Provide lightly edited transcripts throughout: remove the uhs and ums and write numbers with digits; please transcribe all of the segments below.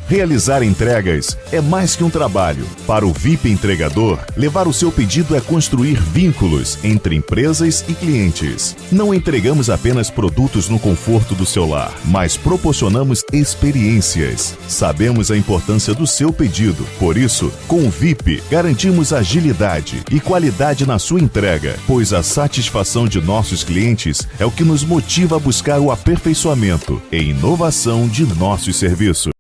Realizar entregas é mais que um trabalho. Para o VIP Entregador, levar o seu pedido é construir vínculos entre empresas e clientes. Não entregamos apenas produtos no conforto do seu lar, mas proporcionamos experiências. Sabemos a importância do seu pedido. Por isso, com o VIP, garantimos agilidade e qualidade na sua entrega, pois a satisfação de nossos clientes é o que nos motiva a buscar o aperfeiçoamento e inovação de nossos serviços.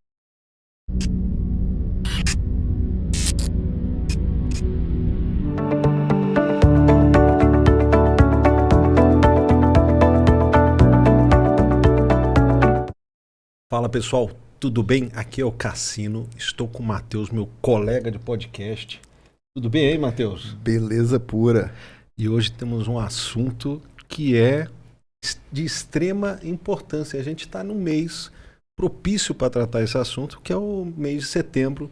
Fala pessoal, tudo bem? Aqui é o Cassino, estou com o Matheus, meu colega de podcast. Tudo bem aí, Matheus? Beleza pura. E hoje temos um assunto que é de extrema importância. A gente está num mês propício para tratar esse assunto, que é o mês de setembro,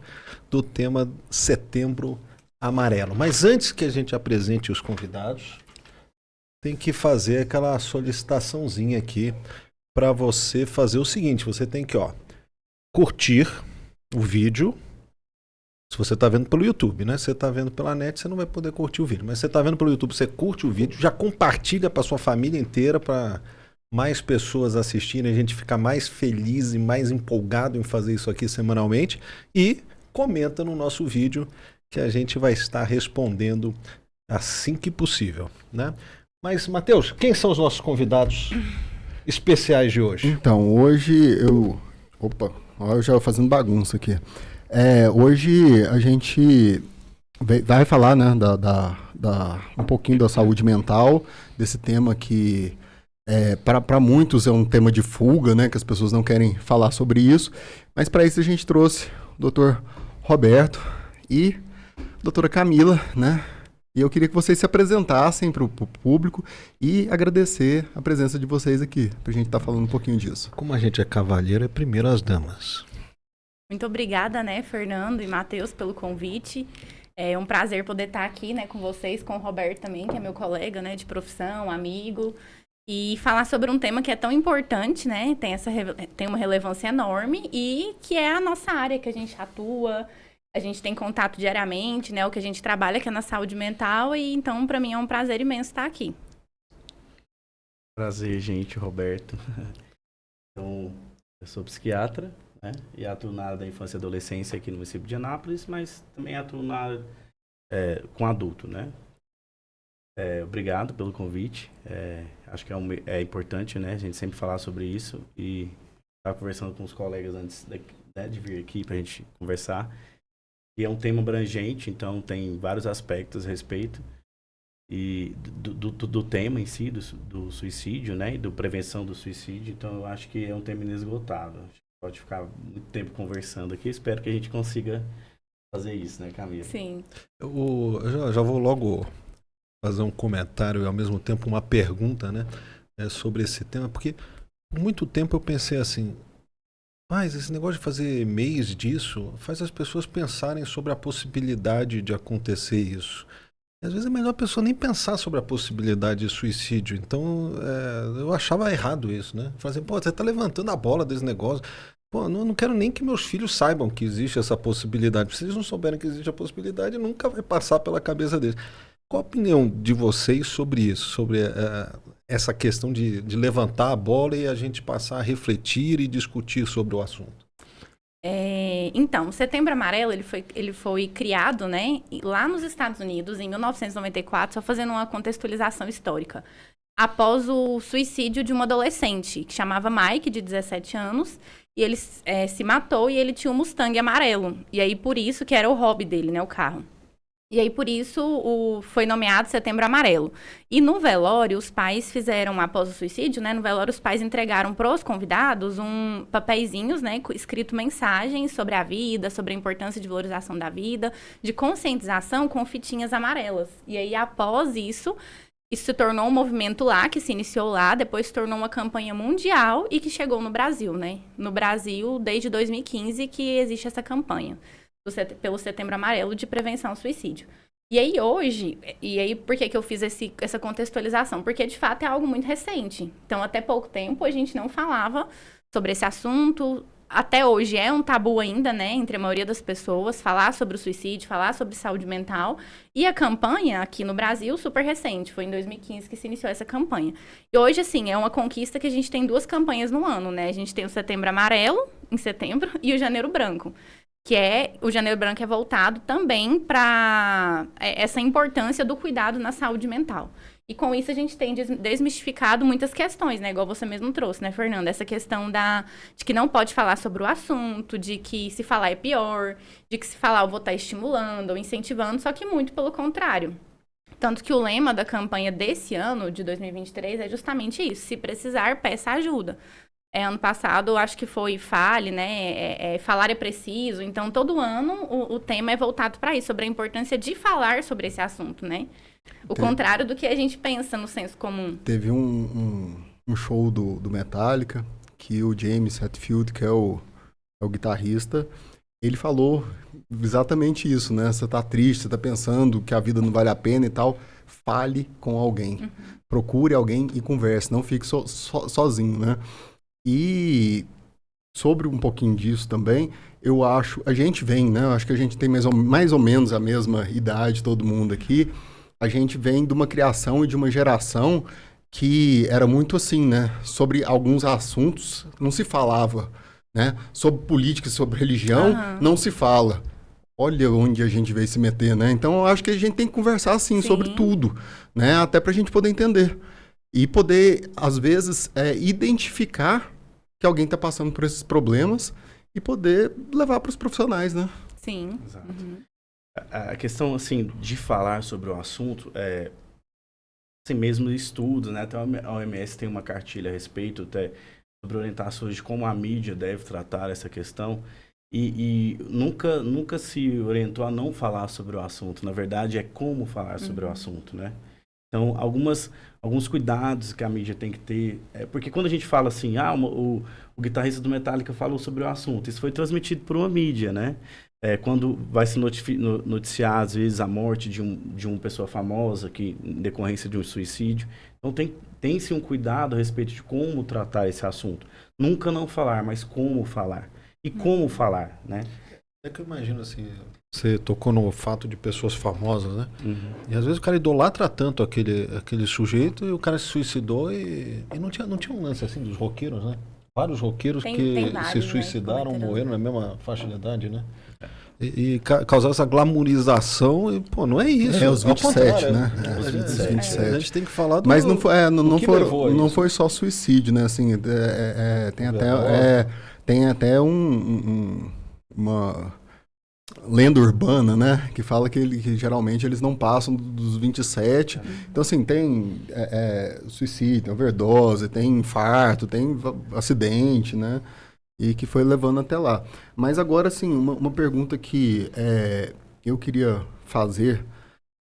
do tema Setembro Amarelo. Mas antes que a gente apresente os convidados, tem que fazer aquela solicitaçãozinha aqui para você fazer o seguinte: você tem que curtir o vídeo. Se você está vendo pelo YouTube, né? Se você está vendo pela net, você não vai poder curtir o vídeo. Mas se você está vendo pelo YouTube, você curte o vídeo, já compartilha para sua família inteira, para mais pessoas assistirem, a gente ficar mais feliz e mais empolgado em fazer isso aqui semanalmente. E comenta no nosso vídeo, que a gente vai estar respondendo assim que possível, né? Mas, Matheus, quem são os nossos convidados especiais de hoje? Então, hoje eu... Opa, eu já vou fazendo bagunça aqui. Hoje a gente vai falar, né, um pouquinho da saúde mental, desse tema que para muitos é um tema de fuga, né, que as pessoas não querem falar sobre isso, mas para isso a gente trouxe o Dr. Roberto e a doutora Camila, né? E eu queria que vocês se apresentassem para o público e agradecer a presença de vocês aqui, para a gente estar falando um pouquinho disso. Como a gente é cavalheiro, é primeiro as damas. Muito obrigada, né, Fernando e Matheus, pelo convite. É um prazer poder estar aqui, né, com vocês, com o Roberto também, que é meu colega, né, de profissão, amigo, e falar sobre um tema que é tão importante, né, tem uma relevância enorme e que é a nossa área que a gente atua. A gente tem contato diariamente, né? O que a gente trabalha que é na saúde mental. E então, para mim, é um prazer imenso estar aqui. Prazer, gente. Roberto. Então, eu sou psiquiatra, né? E atuo na área da infância e adolescência aqui no município de Anápolis, mas também atuo na área com adulto, né? Obrigado pelo convite. Acho que é importante, né? A gente sempre falar sobre isso. E estava conversando com os colegas antes de vir aqui para a gente conversar. E é um tema abrangente, então tem vários aspectos a respeito e do tema em si, do suicídio, né? E da prevenção do suicídio. Então eu acho que é um tema inesgotável. Pode ficar muito tempo conversando aqui. Espero que a gente consiga fazer isso, né, Camila? Sim. Eu já vou logo fazer um comentário e ao mesmo tempo uma pergunta, né? Sobre esse tema, porque por muito tempo eu pensei assim: mas esse negócio de fazer mês disso faz as pessoas pensarem sobre a possibilidade de acontecer isso. E às vezes é melhor a pessoa nem pensar sobre a possibilidade de suicídio. Então, eu achava errado isso, né? Fazer, você tá levantando a bola desse negócio. Não quero nem que meus filhos saibam que existe essa possibilidade. Se eles não souberem que existe a possibilidade, nunca vai passar pela cabeça deles. Qual a opinião de vocês sobre isso? Sobre essa questão de levantar a bola e a gente passar a refletir e discutir sobre o assunto? Então, o Setembro Amarelo ele foi criado, né, lá nos Estados Unidos, em 1994, só fazendo uma contextualização histórica, após o suicídio de um adolescente, que chamava Mike, de 17 anos, e ele se matou e ele tinha um Mustang amarelo. E aí, por isso, que era o hobby dele, né, o carro. E aí, por isso, foi nomeado Setembro Amarelo. E no velório, os pais fizeram, após o suicídio, né? No velório, os pais entregaram para os convidados papeizinhos, né? Escrito mensagens sobre a vida, sobre a importância de valorização da vida, de conscientização com fitinhas amarelas. E aí, após isso se tornou um movimento lá, que se iniciou lá, depois se tornou uma campanha mundial e que chegou no Brasil, né? No Brasil, desde 2015, que existe essa campanha pelo Setembro Amarelo de prevenção ao suicídio. E aí hoje, por que eu fiz essa contextualização? Porque de fato é algo muito recente. Então, até pouco tempo a gente não falava sobre esse assunto, até hoje é um tabu ainda, né, entre a maioria das pessoas, falar sobre o suicídio, falar sobre saúde mental. E a campanha aqui no Brasil, super recente, foi em 2015 que se iniciou essa campanha. E hoje, assim, é uma conquista que a gente tem 2 campanhas no ano, né? A gente tem o Setembro Amarelo, em setembro, e o Janeiro Branco. O Janeiro Branco é voltado também para essa importância do cuidado na saúde mental. E com isso a gente tem desmistificado muitas questões, né? Igual você mesmo trouxe, né, Fernanda? Essa questão de que não pode falar sobre o assunto, de que se falar é pior, de que se falar eu vou estar estimulando ou incentivando, só que muito pelo contrário. Tanto que o lema da campanha desse ano, de 2023, é justamente isso. Se precisar, peça ajuda. Ano passado, acho que foi fale, né? Falar é preciso. Então, todo ano o tema é voltado para isso, sobre a importância de falar sobre esse assunto, né? O contrário do que a gente pensa no senso comum. Teve um show do Metallica, que o James Hetfield, que é o guitarrista, ele falou exatamente isso, né? Você tá triste, você tá pensando que a vida não vale a pena e tal, fale com alguém. Procure alguém e converse, não fique sozinho, né? E sobre um pouquinho disso também, eu acho, a gente vem, né? Eu acho que a gente tem mais ou menos a mesma idade, todo mundo aqui. A gente vem de uma criação e de uma geração que era muito assim, né? Sobre alguns assuntos não se falava, né? Sobre política, sobre religião, não se fala. Olha onde a gente veio se meter, né? Então, eu acho que a gente tem que conversar, assim, sobre tudo, né? Até pra gente poder entender. E poder, às vezes, identificar que alguém está passando por esses problemas e poder levar para os profissionais, né? Sim. Exato. A questão, assim, de falar sobre o assunto, assim, mesmo estudos, né? Até a OMS tem uma cartilha a respeito, até, sobre orientações de como a mídia deve tratar essa questão. E nunca se orientou a não falar sobre o assunto. Na verdade, é como falar sobre o assunto, né? Então, alguns cuidados que a mídia tem que ter. Porque quando a gente fala assim, o guitarrista do Metallica falou sobre o assunto, isso foi transmitido por uma mídia, né? Quando vai se noticiar, às vezes, a morte de uma pessoa famosa que, em decorrência de um suicídio. Então, tem-se um cuidado a respeito de como tratar esse assunto. Nunca não falar, mas como falar. E como falar, né? É que eu imagino assim, você tocou no fato de pessoas famosas, né? E às vezes o cara idolatra tanto aquele sujeito e o cara se suicidou e não tinha um lance assim dos roqueiros, né? Vários roqueiros que se suicidaram, né? Morreram na mesma faixa de idade, né? E causar essa glamorização, e, pô, não é isso. Os 27, né? Os 27. A gente tem que falar do Mas não foi isso. só suicídio, né? Assim, tem até uma lenda urbana, né? Que fala que geralmente eles não passam dos 27. Então, assim, tem suicídio, tem overdose, tem infarto, tem acidente, né? E que foi levando até lá. Mas agora, assim, uma pergunta que eu queria fazer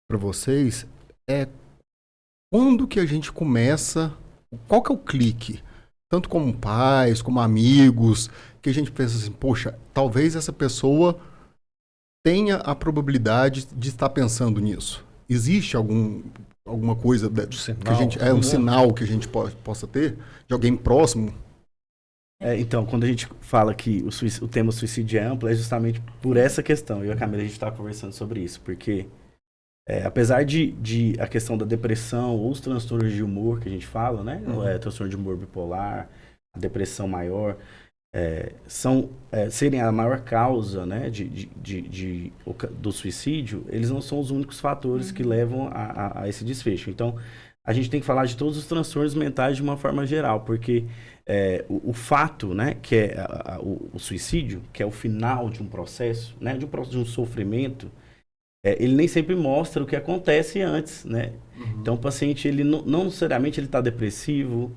para vocês é quando que a gente começa, qual que é o clique? Tanto como pais, como amigos, que a gente pensa assim, poxa, talvez essa pessoa tenha a probabilidade de estar pensando nisso. Existe alguma coisa que a gente, um sinal que a gente possa ter de alguém próximo? Então, quando a gente fala que o tema suicídio é amplo, é justamente por essa questão. Eu e a Camila, a gente está conversando sobre isso, porque apesar de a questão da depressão ou os transtornos de humor que a gente fala, né? Transtorno de humor bipolar, a depressão maior, serem a maior causa, né, do suicídio, eles não são os únicos fatores que levam a esse desfecho. Então, a gente tem que falar de todos os transtornos mentais de uma forma geral, porque o fato, né, que é o suicídio, que é o final de um processo, né, de um sofrimento, ele nem sempre mostra o que acontece antes, né? Então, o paciente, ele não necessariamente ele está depressivo,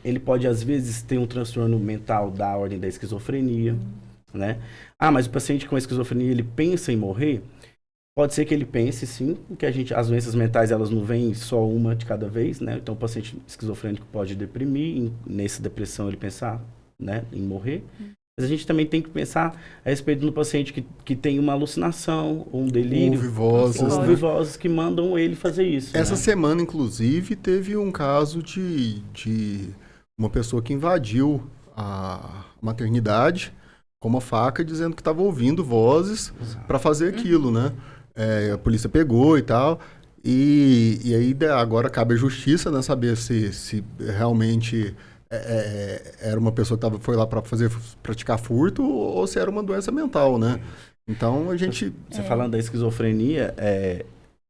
ele pode, às vezes, ter um transtorno mental da ordem da esquizofrenia, né? Mas o paciente com esquizofrenia, ele pensa em morrer? Pode ser que ele pense, sim, que as doenças mentais, elas não vêm só uma de cada vez, né? Então, o paciente esquizofrênico pode deprimir, nessa depressão ele pensar, né, em morrer. Mas a gente também tem que pensar a respeito do paciente que tem uma alucinação, ou um delírio. Ouve vozes que mandam ele fazer isso. Essa semana, inclusive, teve um caso de uma pessoa que invadiu a maternidade com uma faca dizendo que estava ouvindo vozes para fazer aquilo, né? A polícia pegou e tal. E aí agora cabe à justiça, né, saber se realmente era uma pessoa que foi lá para praticar furto ou se era uma doença mental, né? Então a gente... Você falando da esquizofrenia,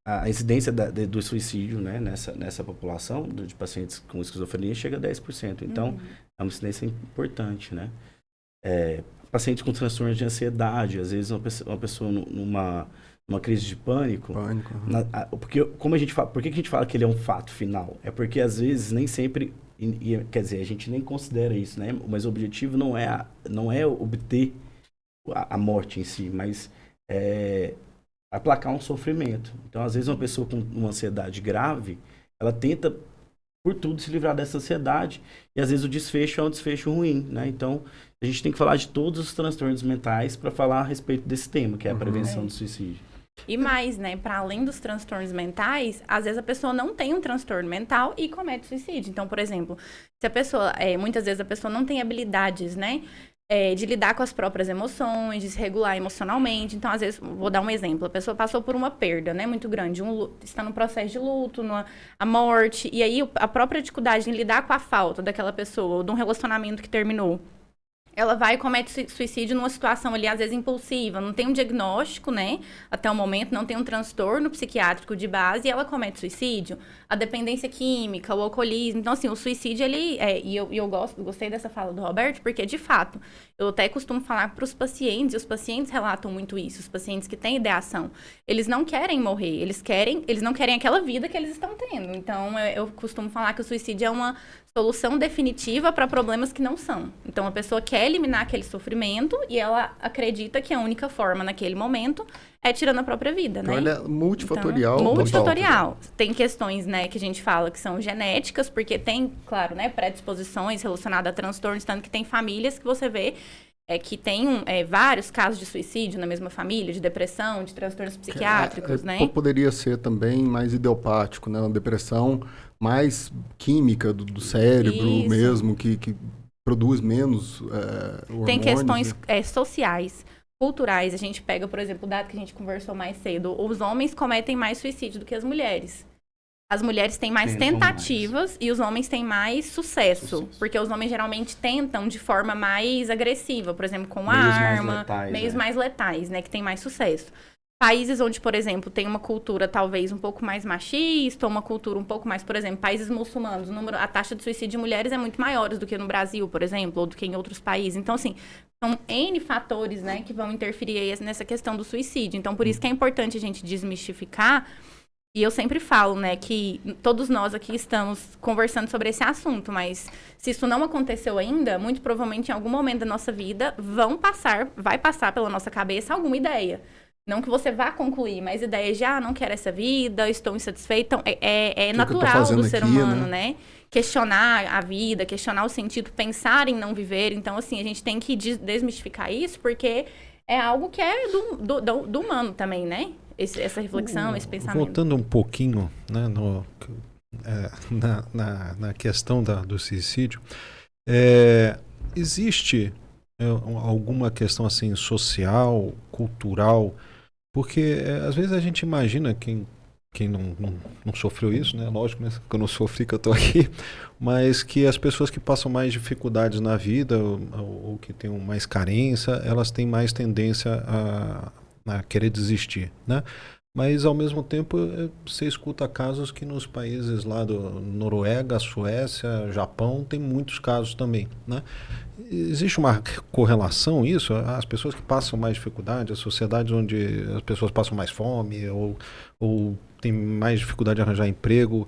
a incidência do suicídio, né, nessa população de pacientes com esquizofrenia chega a 10%. Então, é uma incidência importante, né? Pacientes com transtornos de ansiedade, às vezes uma pessoa numa crise de pânico. Porque, como a gente fala, por que a gente fala que ele é um fato final? É porque, às vezes, nem sempre... quer dizer, a gente nem considera isso, né? Mas o objetivo não é obter a morte em si, mas aplacar um sofrimento. Então, às vezes, uma pessoa com uma ansiedade grave, ela tenta, por tudo, se livrar dessa ansiedade. E, às vezes, o desfecho é um desfecho ruim, né? Então, a gente tem que falar de todos os transtornos mentais para falar a respeito desse tema, que é a prevenção do suicídio. E mais, né, para além dos transtornos mentais, às vezes a pessoa não tem um transtorno mental e comete suicídio. Então, por exemplo, se a pessoa, muitas vezes a pessoa não tem habilidades, né, de lidar com as próprias emoções, de se regular emocionalmente. Então, às vezes, vou dar um exemplo, a pessoa passou por uma perda, né, muito grande, está no processo de luto, a morte, e aí a própria dificuldade em lidar com a falta daquela pessoa, ou de um relacionamento que terminou. Ela vai e comete suicídio numa situação ali, às vezes, impulsiva. Não tem um diagnóstico, né? Até o momento, não tem um transtorno psiquiátrico de base e ela comete suicídio. A dependência química, o alcoolismo. Então, assim, o suicídio, ele... eu gostei dessa fala do Roberto, porque, de fato, eu até costumo falar para os pacientes, e os pacientes relatam muito isso, os pacientes que têm ideação. Eles não querem morrer, eles não querem aquela vida que eles estão tendo. Então, eu costumo falar que o suicídio é uma solução definitiva para problemas que não são. Então, a pessoa quer eliminar aquele sofrimento e ela acredita que a única forma naquele momento é tirando a própria vida, então, né? Ele é multifatorial. Então, multifatorial. Tem questões, né, que a gente fala que são genéticas, porque tem, claro, né, predisposições relacionadas a transtornos, tanto que tem famílias que você vê que tem vários casos de suicídio na mesma família, de depressão, de transtornos psiquiátricos, né? Poderia ser também mais idiopático, né? Uma depressão mais química do cérebro Isso. mesmo, que produz menos hormônios. Tem questões sociais, culturais. A gente pega, por exemplo, o dado que a gente conversou mais cedo. Os homens cometem mais suicídio do que as mulheres. As mulheres têm mais tentativas e os homens têm mais sucesso. Porque os homens geralmente tentam de forma mais agressiva, por exemplo, com arma, meios mais letais, né? Que tem mais sucesso. Países onde, por exemplo, tem uma cultura talvez um pouco mais machista, ou uma cultura um pouco mais, por exemplo, países muçulmanos, a taxa de suicídio de mulheres é muito maior do que no Brasil, por exemplo, ou do que em outros países. Então, assim, são N fatores, né, que vão interferir aí nessa questão do suicídio. Então, por isso que é importante a gente desmistificar. E eu sempre falo, né, que todos nós aqui estamos conversando sobre esse assunto, mas se isso não aconteceu ainda, muito provavelmente em algum momento da nossa vida vai passar pela nossa cabeça alguma ideia. Não que você vá concluir, mas ideias de, não quero essa vida, estou insatisfeito. Então, é natural do ser humano, né? Questionar a vida, questionar o sentido, pensar em não viver. Então, assim, a gente tem que desmistificar isso, porque é algo que é do humano também, né? Essa reflexão, esse pensamento. Voltando um pouquinho, né, na questão do suicídio, existe alguma questão assim social, cultural, porque às vezes a gente imagina quem não sofreu isso, né? Lógico, né? Que eu não sofri, que eu estou aqui, mas que as pessoas que passam mais dificuldades na vida ou que têm mais carência, elas têm mais tendência a querer desistir, né? Mas, ao mesmo tempo, você escuta casos que nos países lá do Noruega, Suécia, Japão, tem muitos casos também, né? Existe uma correlação isso? As pessoas que passam mais dificuldade, as sociedades onde as pessoas passam mais fome ou têm mais dificuldade de arranjar emprego,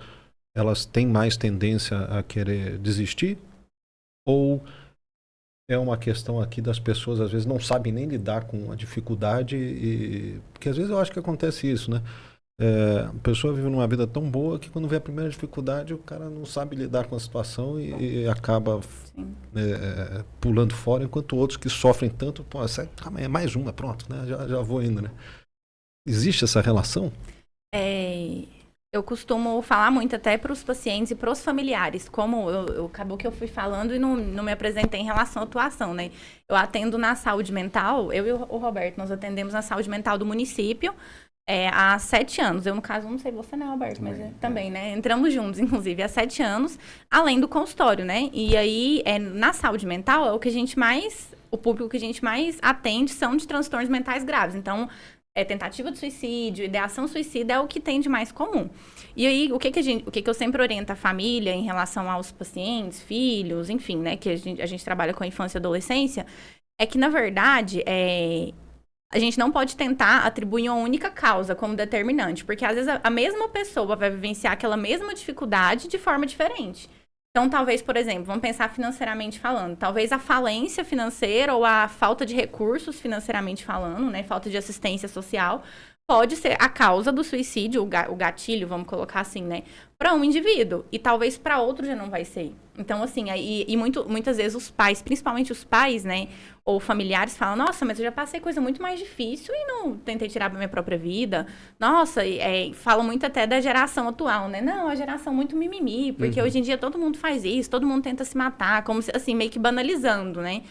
elas têm mais tendência a querer desistir? Ou é uma questão aqui das pessoas, às vezes, não sabem nem lidar com a dificuldade, porque às vezes eu acho que acontece isso, né? A pessoa vive numa vida tão boa que quando vê a primeira dificuldade, o cara não sabe lidar com a situação e acaba pulando fora, enquanto outros que sofrem tanto, é mais uma, pronto, né? Já vou indo, né? Existe essa relação? Eu costumo falar muito até para os pacientes e para os familiares, como acabou que eu fui falando e não me apresentei em relação à atuação, né? Eu atendo na saúde mental, eu e o Roberto, nós atendemos na saúde mental do município há 7 anos. Eu, no caso, não sei você, né, Roberto? Mas também, né? Entramos juntos, inclusive, há 7 anos, além do consultório, né? E aí, na saúde mental, o público que a gente mais atende são de transtornos mentais graves. Então, tentativa de suicídio, ideação suicida é o que tem de mais comum. E aí, o que eu sempre oriento a família em relação aos pacientes, filhos, enfim, né, que a gente trabalha com a infância e adolescência, é que, na verdade, a gente não pode tentar atribuir uma única causa como determinante, porque, às vezes, a mesma pessoa vai vivenciar aquela mesma dificuldade de forma diferente. Então, talvez, por exemplo, vamos pensar financeiramente falando, talvez a falência financeira ou a falta de recursos financeiramente falando, né, falta de assistência social, pode ser a causa do suicídio, o gatilho, vamos colocar assim, né, para um indivíduo, e talvez para outro já não vai ser. Então, assim, muitas vezes os pais, principalmente os pais, né, ou familiares falam, nossa, mas eu já passei coisa muito mais difícil e não tentei tirar a minha própria vida. Nossa, falam muito até da geração atual, né? Não, a geração muito mimimi, porque hoje em dia todo mundo faz isso, todo mundo tenta se matar, como se, assim, meio que banalizando, né?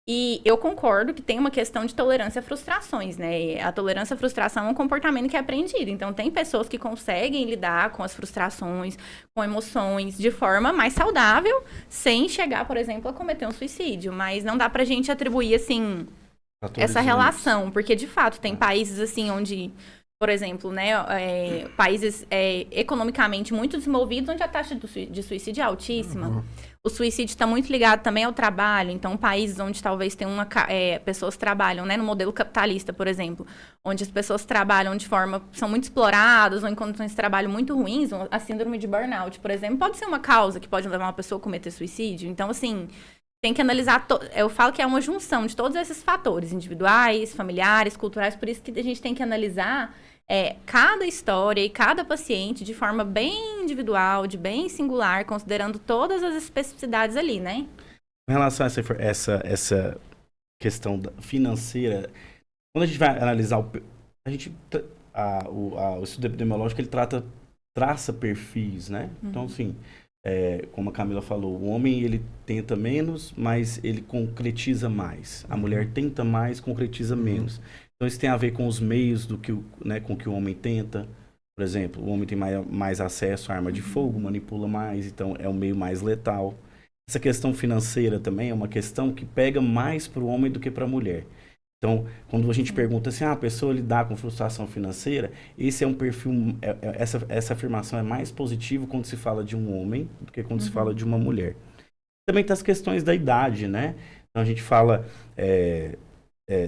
E eu concordo que tem uma questão de tolerância a frustrações, né? A tolerância à frustração é um comportamento que é aprendido. Então, tem pessoas que conseguem lidar com as frustrações, com emoções, de forma mais saudável, sem chegar, por exemplo, a cometer um suicídio. Mas não dá pra gente atribuir, assim, essa relação. Porque, de fato, tem países, assim, onde... Por exemplo, né, países economicamente muito desenvolvidos, onde a taxa de suicídio é altíssima. Uhum. O suicídio está muito ligado também ao trabalho. Então, países onde talvez tem pessoas trabalham, né, no modelo capitalista, por exemplo, onde as pessoas trabalham são muito exploradas ou em condições de trabalho muito ruins, a síndrome de burnout, por exemplo, pode ser uma causa que pode levar uma pessoa a cometer suicídio. Então, assim, tem que analisar, eu falo que é uma junção de todos esses fatores, individuais, familiares, culturais, por isso que a gente tem que analisar cada história e cada paciente de forma bem individual, bem singular, considerando todas as especificidades ali, né? Em relação a essa questão financeira, quando a gente vai analisar o estudo epidemiológico, ele traça perfis, né? Uhum. Então, assim, como a Camila falou, o homem ele tenta menos, mas ele concretiza mais. A mulher tenta mais, concretiza menos. Então, isso tem a ver com os meios com que o homem tenta. Por exemplo, o homem tem mais acesso à arma de fogo, manipula mais, então é um meio mais letal. Essa questão financeira também é uma questão que pega mais para o homem do que para a mulher. Então, quando a gente pergunta assim, a pessoa lidar com frustração financeira, esse é um perfil, essa afirmação é mais positiva quando se fala de um homem do que quando se fala de uma mulher. Também tem as questões da idade, né? Então, a gente fala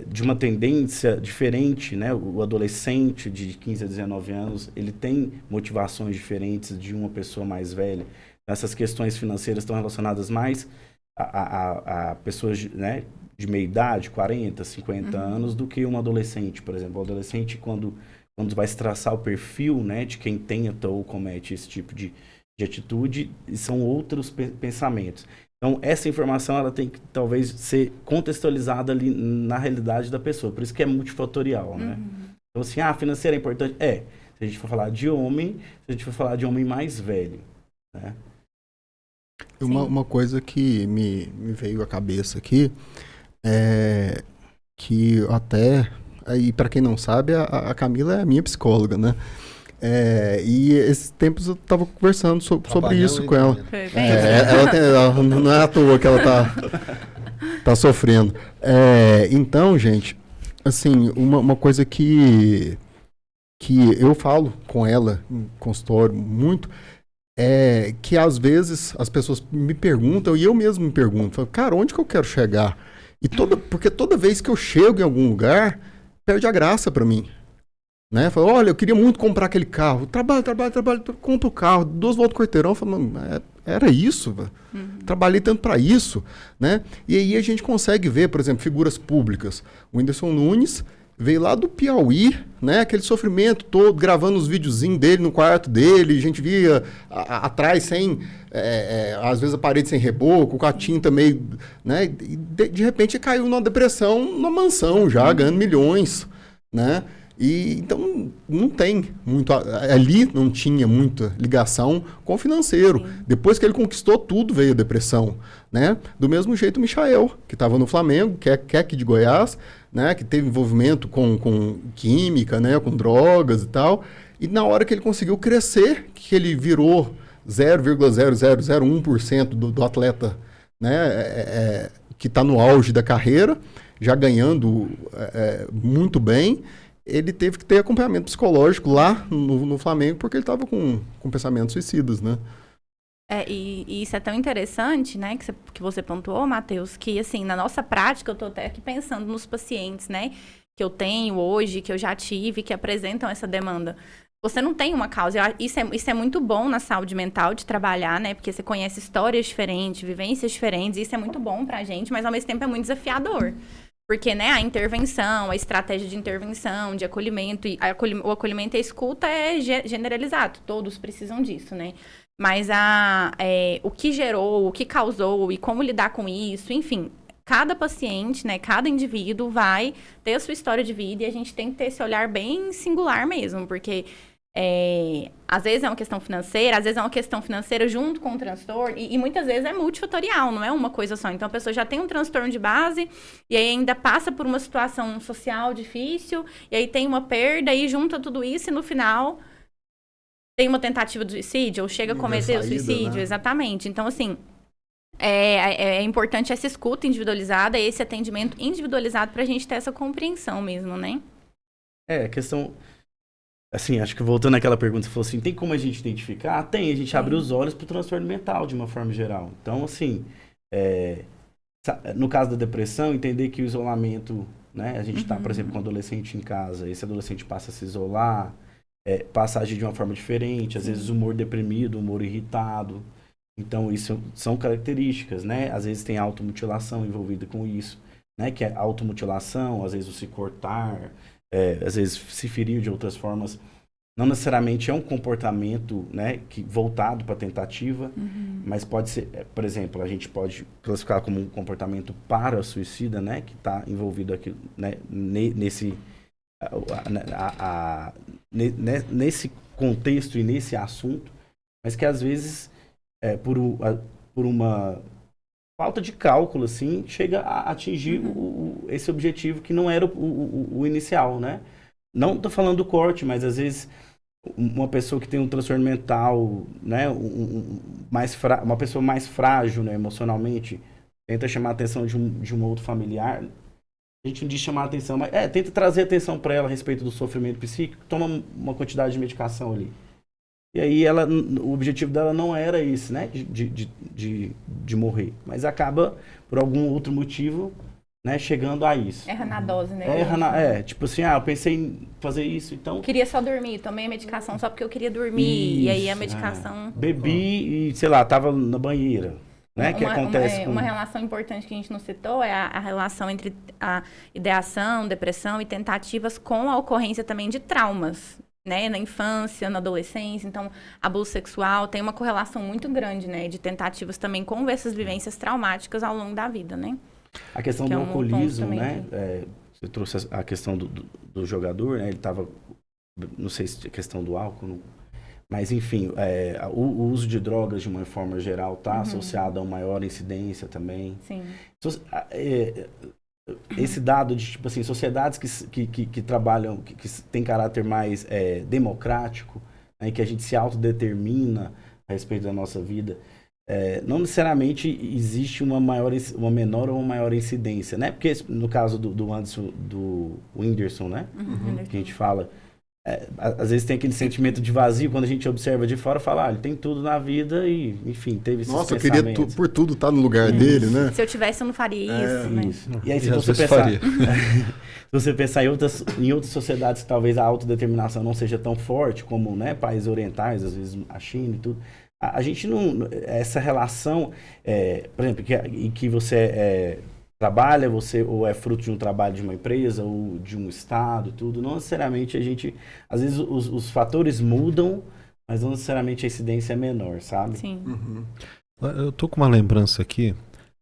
de uma tendência diferente, né? O adolescente de 15 a 19 anos, ele tem motivações diferentes de uma pessoa mais velha. Essas questões financeiras estão relacionadas mais a pessoas, né, de meia idade, 40, 50 anos, do que um adolescente, por exemplo. O adolescente, quando vai se traçar o perfil, né, de quem tenta ou comete esse tipo de atitude, são outros pensamentos. Então, essa informação ela tem que, talvez, ser contextualizada ali na realidade da pessoa. Por isso que é multifatorial, né? Então, assim, financeira é importante? Se a gente for falar de homem, se a gente for falar de homem mais velho, né? Uma coisa que me veio à cabeça aqui é que até, e para quem não sabe, a Camila é a minha psicóloga, né? E esses tempos eu estava conversando sobre isso com ela. Ela não é à toa que ela tá sofrendo. Então, gente, assim, uma coisa que eu falo com ela em consultório muito é que às vezes as pessoas me perguntam e eu mesmo me pergunto, falo, cara, onde que eu quero chegar? Porque toda vez que eu chego em algum lugar, perde a graça para mim. Né? Falo, olha, eu queria muito comprar aquele carro. Trabalho, compro o carro, 2 voltas no quarteirão. Falo, era isso, trabalhei tanto para isso. Né? E aí a gente consegue ver, por exemplo, figuras públicas. O Whindersson Nunes veio lá do Piauí, né? Aquele sofrimento todo, gravando os videozinhos dele no quarto dele. A gente via atrás sem, às vezes a parede sem reboco, com a tinta meio... Né? E de repente caiu numa depressão, numa mansão já, ganhando milhões, né? E então não tem muito. Ali não tinha muita ligação com o financeiro. Sim. Depois que ele conquistou tudo, veio a depressão. Né? Do mesmo jeito o Michael, que estava no Flamengo, que é aqui de Goiás, né? Que teve envolvimento com química, né? Com drogas e tal. E na hora que ele conseguiu crescer, que ele virou 0,0001% do atleta, né? Que está no auge da carreira, já ganhando muito bem, ele teve que ter acompanhamento psicológico lá no Flamengo, porque ele estava com pensamentos suicidas, né? E isso é tão interessante, né, que você pontuou, Matheus, que, assim, na nossa prática, eu tô até aqui pensando nos pacientes, né, que eu tenho hoje, que eu já tive, que apresentam essa demanda. Você não tem uma causa. Isso é muito bom na saúde mental de trabalhar, né, porque você conhece histórias diferentes, vivências diferentes, e isso é muito bom pra gente, mas, ao mesmo tempo, é muito desafiador. Porque, né, a intervenção, a estratégia de intervenção, de acolhimento, o acolhimento e a escuta é generalizado, todos precisam disso, né? Mas o que gerou, o que causou e como lidar com isso, enfim, cada paciente, né, cada indivíduo vai ter a sua história de vida e a gente tem que ter esse olhar bem singular mesmo, porque às vezes é uma questão financeira, às vezes é uma questão financeira junto com o transtorno e muitas vezes é multifatorial, não é uma coisa só. Então a pessoa já tem um transtorno de base e aí ainda passa por uma situação social difícil e aí tem uma perda e junta tudo isso e no final tem uma tentativa de suicídio, ou chega a cometer o suicídio, né? Exatamente. Então, assim, é importante essa escuta individualizada, esse atendimento individualizado para a gente ter essa compreensão mesmo, né? A questão... Assim, acho que voltando àquela pergunta, você falou assim, tem como a gente identificar? Tem, a gente abre os olhos para o transtorno mental, de uma forma geral. Então, assim, no caso da depressão, entender que o isolamento, né? A gente está, por exemplo, com um adolescente em casa, esse adolescente passa a se isolar, passa a agir de uma forma diferente, às vezes humor deprimido, humor irritado. Então, isso são características, né? Às vezes tem automutilação envolvida com isso, né? Que é automutilação, às vezes o se cortar, às vezes se ferir de outras formas. Não necessariamente é um comportamento, né, voltado para tentativa, mas pode ser, por exemplo, a gente pode classificar como um comportamento para-suicida, né? Que está envolvido aqui, né, nesse contexto e nesse assunto, mas que às vezes por uma falta de cálculo assim chega a atingir esse objetivo que não era o inicial, né? Não estou falando do corte, mas às vezes uma pessoa que tem um transtorno mental, né, uma pessoa mais frágil, né, emocionalmente, tenta chamar a atenção de um outro familiar. A gente não diz chamar a atenção, mas tenta trazer atenção para ela a respeito do sofrimento psíquico, toma uma quantidade de medicação ali. E aí o objetivo dela não era esse, né, de morrer, mas acaba, por algum outro motivo, né, chegando a isso. Erra na dose, né? Tipo assim, eu pensei em fazer isso, então... Queria só dormir, tomei a medicação só porque eu queria dormir, isso, e aí a medicação... Bebi e, sei lá, tava na banheira. Né, que acontece uma relação importante que a gente não citou é a relação entre a ideação, depressão e tentativas com a ocorrência também de traumas, né, na infância, na adolescência. Então, abuso sexual tem uma correlação muito grande, né, de tentativas também com essas vivências traumáticas ao longo da vida, né? A questão do alcoolismo, né, você trouxe a questão do jogador, né, ele estava, não sei se a questão do álcool... Mas, enfim, o uso de drogas, de uma forma geral, está associado a uma maior incidência também. Sim. Esse dado de, tipo assim, sociedades que trabalham, que têm caráter mais democrático, né, que a gente se autodetermina a respeito da nossa vida, não necessariamente existe uma menor ou uma maior incidência, né? Porque no caso do Anderson, do Whindersson, né? Que a gente fala... às vezes tem aquele sentimento de vazio quando a gente observa de fora, fala, ele tem tudo na vida e, enfim, teve esses Nossa, eu queria por tudo estar no lugar dele, né? Se eu tivesse, eu não faria isso, né? Isso. E aí, se você pensar, se você pensar em outras sociedades que talvez a autodeterminação não seja tão forte, como, né, países orientais, às vezes a China e tudo, a gente não... Essa relação, por exemplo, que você trabalha, ou é fruto de um trabalho de uma empresa, ou de um estado, tudo, não necessariamente a gente... Às vezes os fatores mudam, mas não necessariamente a incidência é menor, sabe? Sim. Eu tô com uma lembrança aqui,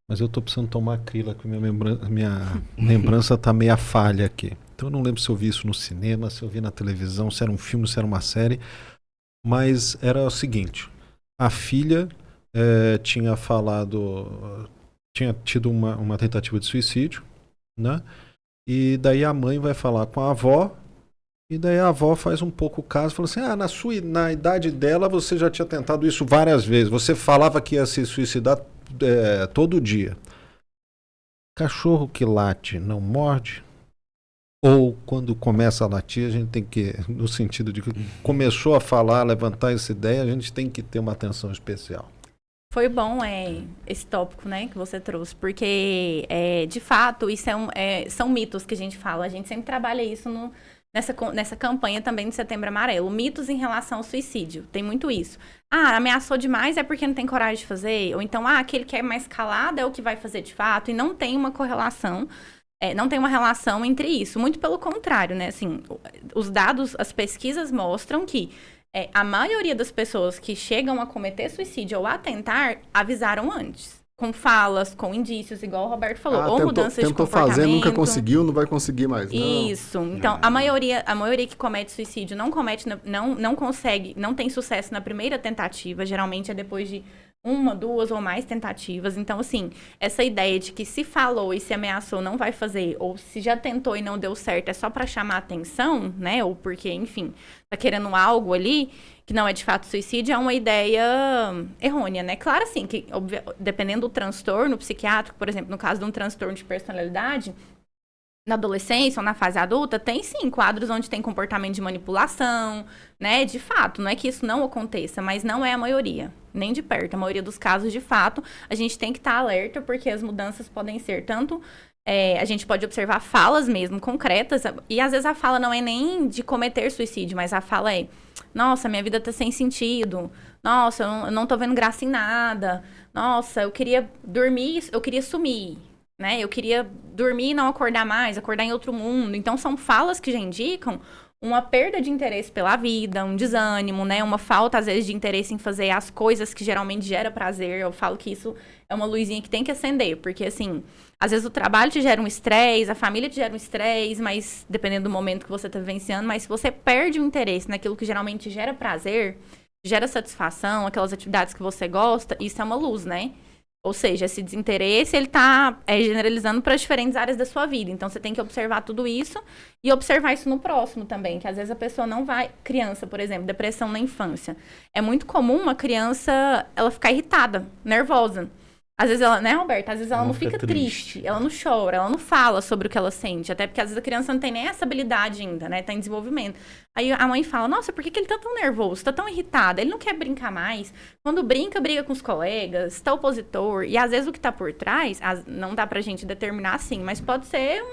mas eu tô precisando tomar Acrila, que minha lembrança tá meia falha aqui. Então eu não lembro se eu vi isso no cinema, se eu vi na televisão, se era um filme, se era uma série. Mas era o seguinte, a filha tinha tido uma tentativa de suicídio, né? E daí a mãe vai falar com a avó, e daí a avó faz um pouco o caso, fala assim, na idade dela você já tinha tentado isso várias vezes, você falava que ia se suicidar todo dia. Cachorro que late não morde? Ou quando começa a latir, a gente tem que, no sentido de que começou a falar, levantar essa ideia, a gente tem que ter uma atenção especial. Foi bom esse tópico, né, que você trouxe, porque, de fato, isso são mitos que a gente fala. A gente sempre trabalha isso nessa campanha também de Setembro Amarelo. Mitos em relação ao suicídio. Tem muito isso. Ameaçou demais é porque não tem coragem de fazer. Ou então, aquele que é mais calado é o que vai fazer de fato. E não tem uma correlação, não tem uma relação entre isso. Muito pelo contrário, né? Assim, os dados, as pesquisas mostram que a maioria das pessoas que chegam a cometer suicídio ou a tentar, avisaram antes. Com falas, com indícios, igual o Roberto falou. Ou mudanças de comportamento. Tentou fazer, nunca conseguiu, não vai conseguir mais. Não. Isso. Então, a maioria que comete suicídio não consegue, não tem sucesso na primeira tentativa. Geralmente é depois de 1, 2 ou mais tentativas. Então, assim, essa ideia de que se falou e se ameaçou não vai fazer, ou se já tentou e não deu certo, é só para chamar atenção, né? Ou porque, enfim, tá querendo algo ali, que não é de fato suicídio, é uma ideia errônea, né? Claro, assim, que dependendo do transtorno psiquiátrico, por exemplo, no caso de um transtorno de personalidade, na adolescência ou na fase adulta, tem sim quadros onde tem comportamento de manipulação, né? De fato, não é que isso não aconteça, mas não é a maioria, nem de perto. A maioria dos casos, de fato, a gente tem que estar alerta, porque as mudanças podem ser tanto... a gente pode observar falas mesmo, concretas, e às vezes a fala não é nem de cometer suicídio, mas a fala é, nossa, minha vida tá sem sentido, nossa, eu não tô vendo graça em nada, nossa, eu queria dormir, eu queria sumir, né? Eu queria dormir e não acordar mais, acordar em outro mundo. Então, são falas que já indicam uma perda de interesse pela vida, um desânimo, né? Uma falta, às vezes, de interesse em fazer as coisas que geralmente gera prazer. Eu falo que isso é uma luzinha que tem que acender, porque, assim, às vezes o trabalho te gera um estresse, a família te gera um estresse, mas dependendo do momento que você está vivenciando, mas se você perde o interesse naquilo que geralmente gera prazer, gera satisfação, aquelas atividades que você gosta, isso é uma luz, né? Ou seja, esse desinteresse, ele está generalizando para as diferentes áreas da sua vida. Então, você tem que observar tudo isso e observar isso no próximo também, que às vezes a pessoa não vai... Criança, por exemplo, depressão na infância. É muito comum uma criança, ela ficar irritada, nervosa. Às vezes ela, né, Roberta? Às vezes ela não fica triste, ela não chora, ela não fala sobre o que ela sente. Até porque às vezes a criança não tem nem essa habilidade ainda, né? Tá em desenvolvimento. Aí a mãe fala, nossa, por que ele tá tão nervoso? Tá tão irritado? Ele não quer brincar mais. Quando brinca, briga com os colegas, tá opositor. E às vezes o que tá por trás, não dá pra gente determinar assim, mas pode ser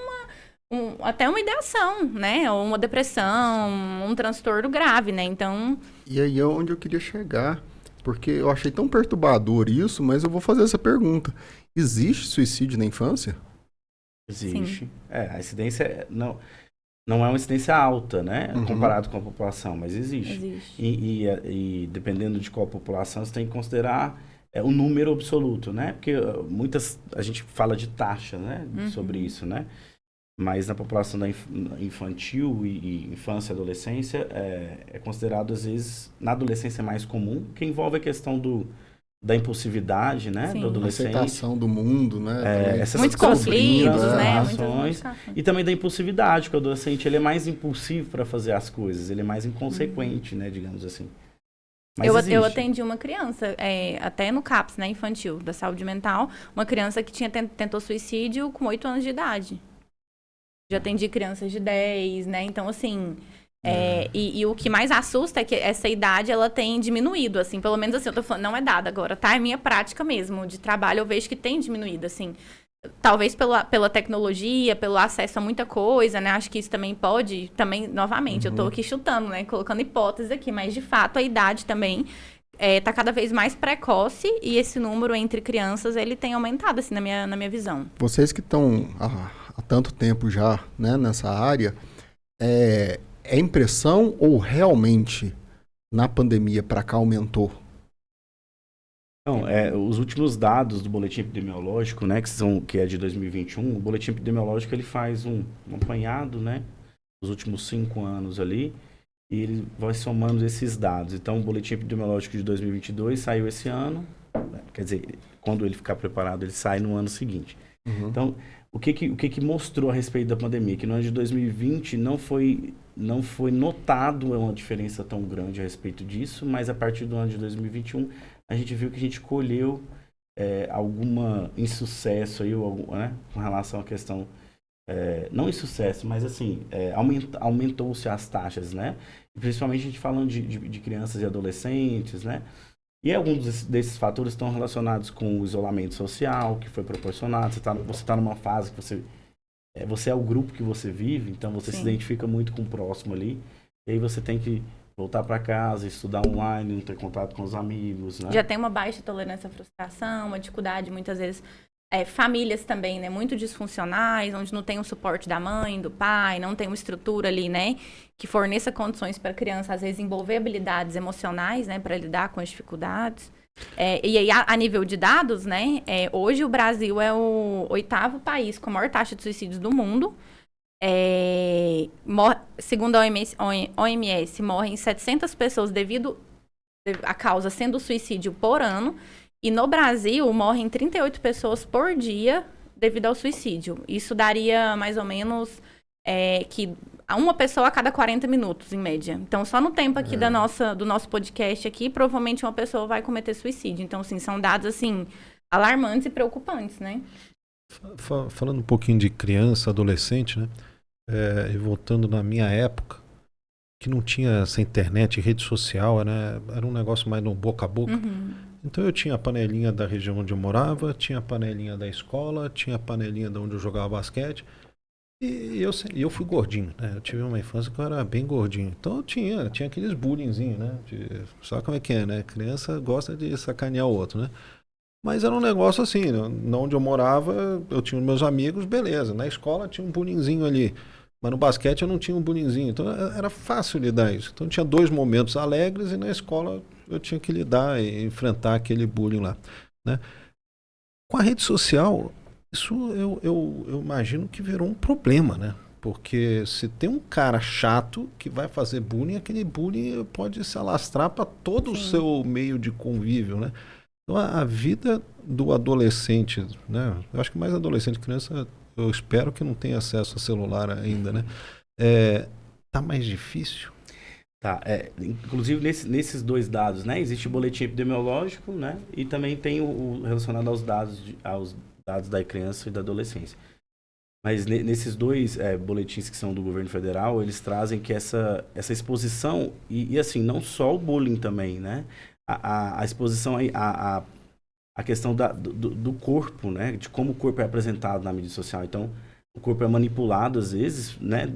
até uma ideação, né? Ou uma depressão, um transtorno grave, né? Então... E aí é onde eu queria chegar... Porque eu achei tão perturbador isso, mas eu vou fazer essa pergunta. Existe suicídio na infância? Existe. Sim. A incidência não é uma incidência alta, né? Comparado com a população, mas existe. Existe. E dependendo de qual população, você tem que considerar o número absoluto, né? Porque a gente fala de taxa, né? Sobre isso, né? Mas na população infantil e infância e adolescência, é considerado, às vezes, na adolescência mais comum, que envolve a questão da impulsividade, né? Sim. Do adolescente. A aceitação do mundo, né? Muitos conflitos, né? Relações, e também da impulsividade, que o adolescente ele é mais impulsivo para fazer as coisas, ele é mais inconsequente, né? Digamos assim. Mas eu atendi uma criança, até no CAPS, né? Infantil, da saúde mental, uma criança que tentou suicídio com 8 anos de idade. Já atendi crianças de 10, né? Então, assim... E o que mais assusta é que essa idade, ela tem diminuído, assim. Pelo menos, assim, eu tô falando... Não é dada agora, tá? É minha prática mesmo. De trabalho, eu vejo que tem diminuído, assim. Talvez pela tecnologia, pelo acesso a muita coisa, né? Acho que isso também pode... Também, novamente, eu tô aqui chutando, né? Colocando hipóteses aqui. Mas, de fato, a idade também... tá cada vez mais precoce e esse número entre crianças, ele tem aumentado, assim, na minha visão. Vocês que estão há tanto tempo já, né, nessa área, é impressão ou realmente na pandemia para cá aumentou? Não, os últimos dados do boletim epidemiológico, né, que é de 2021, o boletim epidemiológico ele faz um apanhado, né, nos últimos 5 anos ali, e ele vai somando esses dados. Então, o boletim epidemiológico de 2022 saiu esse ano, quer dizer, quando ele ficar preparado, ele sai no ano seguinte. Então, o que mostrou a respeito da pandemia? Que no ano de 2020 não foi notado uma diferença tão grande a respeito disso, mas a partir do ano de 2021, a gente viu que a gente colheu alguma insucesso aí, né, com relação à questão, não insucesso, mas assim, aumentou-se as taxas, né? Principalmente a gente falando de crianças e adolescentes, né? E alguns desses fatores estão relacionados com o isolamento social que foi proporcionado. Você tá numa fase que você é o grupo que você vive, então você se identifica muito com o próximo ali. E aí você tem que voltar para casa, estudar online, não ter contato com os amigos, né? Já tem uma baixa tolerância à frustração, uma dificuldade, muitas vezes, famílias também, né, muito disfuncionais, onde não tem o suporte da mãe, do pai, não tem uma estrutura ali, né, que forneça condições para a criança, às vezes, desenvolver habilidades emocionais, né, para lidar com as dificuldades. E aí, a nível de dados, né, hoje o Brasil é o 8º país com a maior taxa de suicídios do mundo. Segundo a OMS, morrem 700 pessoas devido à causa sendo suicídio por ano. E no Brasil, morrem 38 pessoas por dia devido ao suicídio. Isso daria mais ou menos que uma pessoa a cada 40 minutos, em média. Então, só no tempo aqui do nosso podcast aqui, provavelmente uma pessoa vai cometer suicídio. Então, assim, são dados, assim, alarmantes e preocupantes, né? Falando um pouquinho de criança, adolescente, né? E voltando na minha época, que não tinha essa internet, rede social, né? Era um negócio mais no boca a boca. Então eu tinha a panelinha da região onde eu morava, tinha a panelinha da escola, tinha a panelinha de onde eu jogava basquete. E eu fui gordinho, né? Eu tive uma infância que eu era bem gordinho. Então eu tinha aqueles bullyingzinhos, né? Sabe como é que é, né? Criança gosta de sacanear o outro, né? Mas era um negócio assim, né? Onde eu morava, eu tinha os meus amigos, beleza. Na escola tinha um bullyingzinho ali. Mas no basquete eu não tinha um bullyingzinho. Então era fácil lidar isso. Então tinha 2 momentos alegres e na escola eu tinha que lidar e enfrentar aquele bullying lá, né? Com a rede social, isso eu imagino que virou um problema, né? Porque se tem um cara chato que vai fazer bullying, aquele bullying pode se alastrar para todo o seu meio de convívio, né? Então a vida do adolescente, né? Eu acho que mais adolescente, criança, eu espero que não tenha acesso a celular ainda, né? Tá mais difícil? Tá, inclusive nesses 2 dados, né? Existe o boletim epidemiológico, né? E também tem o relacionado aos dados da criança e da adolescência. Mas nesses 2 boletins que são do governo federal, eles trazem que essa exposição, e assim, não só o bullying também, né? A exposição, a questão do corpo, né? De como o corpo é apresentado na mídia social. Então, o corpo é manipulado às vezes, né?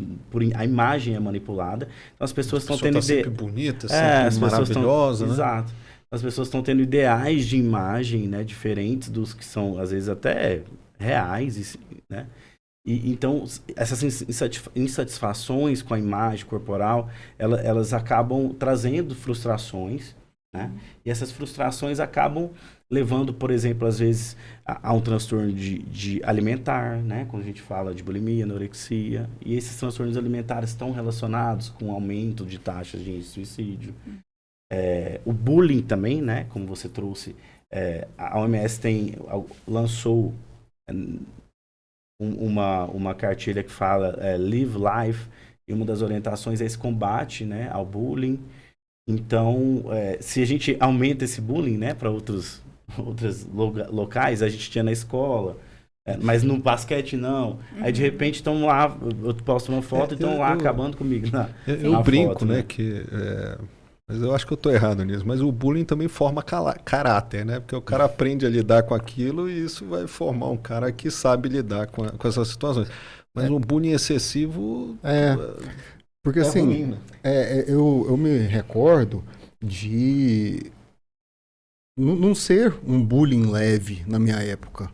A imagem é manipulada. Então as pessoas estão tendo sempre bonita, sempre maravilhosa, né? Exato. As pessoas estão tendo ideais de imagem, né? Diferentes dos que são às vezes até reais, né? E então essas insatisfações com a imagem corporal, elas acabam trazendo frustrações, né? E essas frustrações acabam levando, por exemplo, às vezes a um transtorno de alimentar, né? Quando a gente fala de bulimia, anorexia. E esses transtornos alimentares estão relacionados com o aumento de taxas de suicídio. O bullying também, né? Como você trouxe, a OMS lançou uma cartilha que fala Live Life, e uma das orientações é esse combate, né, ao bullying. Então, se a gente aumenta esse bullying, né, para outros locais, a gente tinha na escola, mas no basquete não. Aí de repente estão lá, eu posto uma foto e estão lá acabando comigo. Eu brinco, foto, né? Que, mas eu acho que eu estou errado nisso. Mas o bullying também forma caráter, né? Porque o cara aprende a lidar com aquilo e isso vai formar um cara que sabe lidar com essas situações. Mas o bullying excessivo porque assim, ruim, né? eu me recordo de não ser um bullying leve na minha época,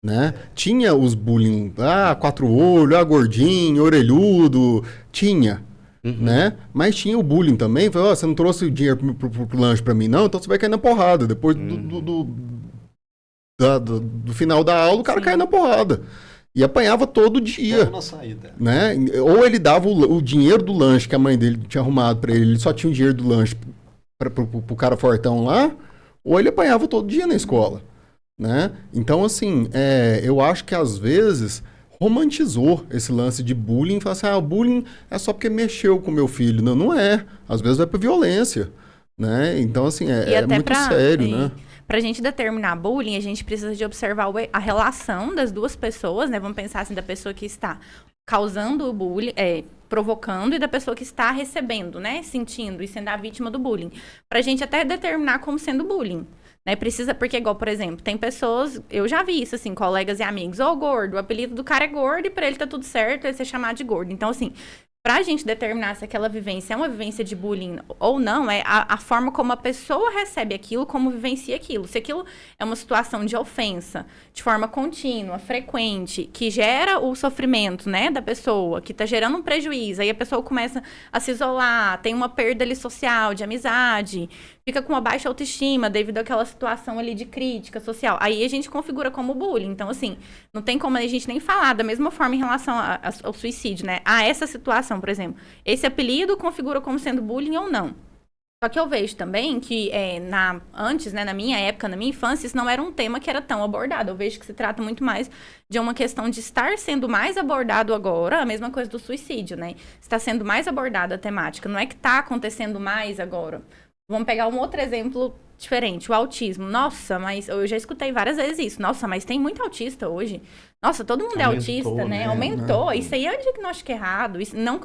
né? Tinha os bullying, 4 olhos, gordinho, orelhudo, tinha, né? Mas tinha o bullying também, você não trouxe dinheiro pro lanche pra mim, não? Então você vai cair na porrada. Depois do final da aula, o cara cai na porrada. E apanhava todo dia. Na saída. Né? Ou ele dava o dinheiro do lanche que a mãe dele tinha arrumado para ele só tinha o dinheiro do lanche pro cara fortão lá, ou ele apanhava todo dia na escola. Né? Então, assim, eu acho que às vezes romantizou esse lance de bullying, fala assim, o bullying é só porque mexeu com meu filho. Não, não é. Às vezes vai pra violência. Né? Então, assim, é muito sério, né? Para a gente determinar bullying, a gente precisa de observar a relação das duas pessoas, né? Vamos pensar assim, da pessoa que está causando o bullying, provocando, e da pessoa que está recebendo, né? Sentindo e sendo a vítima do bullying. Para a gente até determinar como sendo bullying. Né? Precisa, porque igual, por exemplo, tem pessoas, eu já vi isso, assim, colegas e amigos, gordo, o apelido do cara é gordo e para ele tá tudo certo, ele ser chamado de gordo. Então, assim, pra gente determinar se aquela vivência é uma vivência de bullying ou não, é a forma como a pessoa recebe aquilo, como vivencia aquilo. Se aquilo é uma situação de ofensa, de forma contínua, frequente, que gera o sofrimento, né, da pessoa, que tá gerando um prejuízo, aí a pessoa começa a se isolar, tem uma perda ali social, de amizade, fica com uma baixa autoestima devido àquela situação ali de crítica social. Aí a gente configura como bullying. Então, assim, não tem como a gente nem falar da mesma forma em relação ao suicídio, né? Essa situação, por exemplo, esse apelido configura como sendo bullying ou não. Só que eu vejo também que antes, né, na minha época, na minha infância, isso não era um tema que era tão abordado. Eu vejo que se trata muito mais de uma questão de estar sendo mais abordado agora, a mesma coisa do suicídio, né? Está sendo mais abordada a temática. Não é que está acontecendo mais agora. Vamos pegar um outro exemplo diferente, o autismo. Nossa, mas eu já escutei várias vezes isso. Nossa, mas tem muito autista hoje. Nossa, todo mundo é autista, né? Aumentou. Isso aí é um diagnóstico errado. Isso, não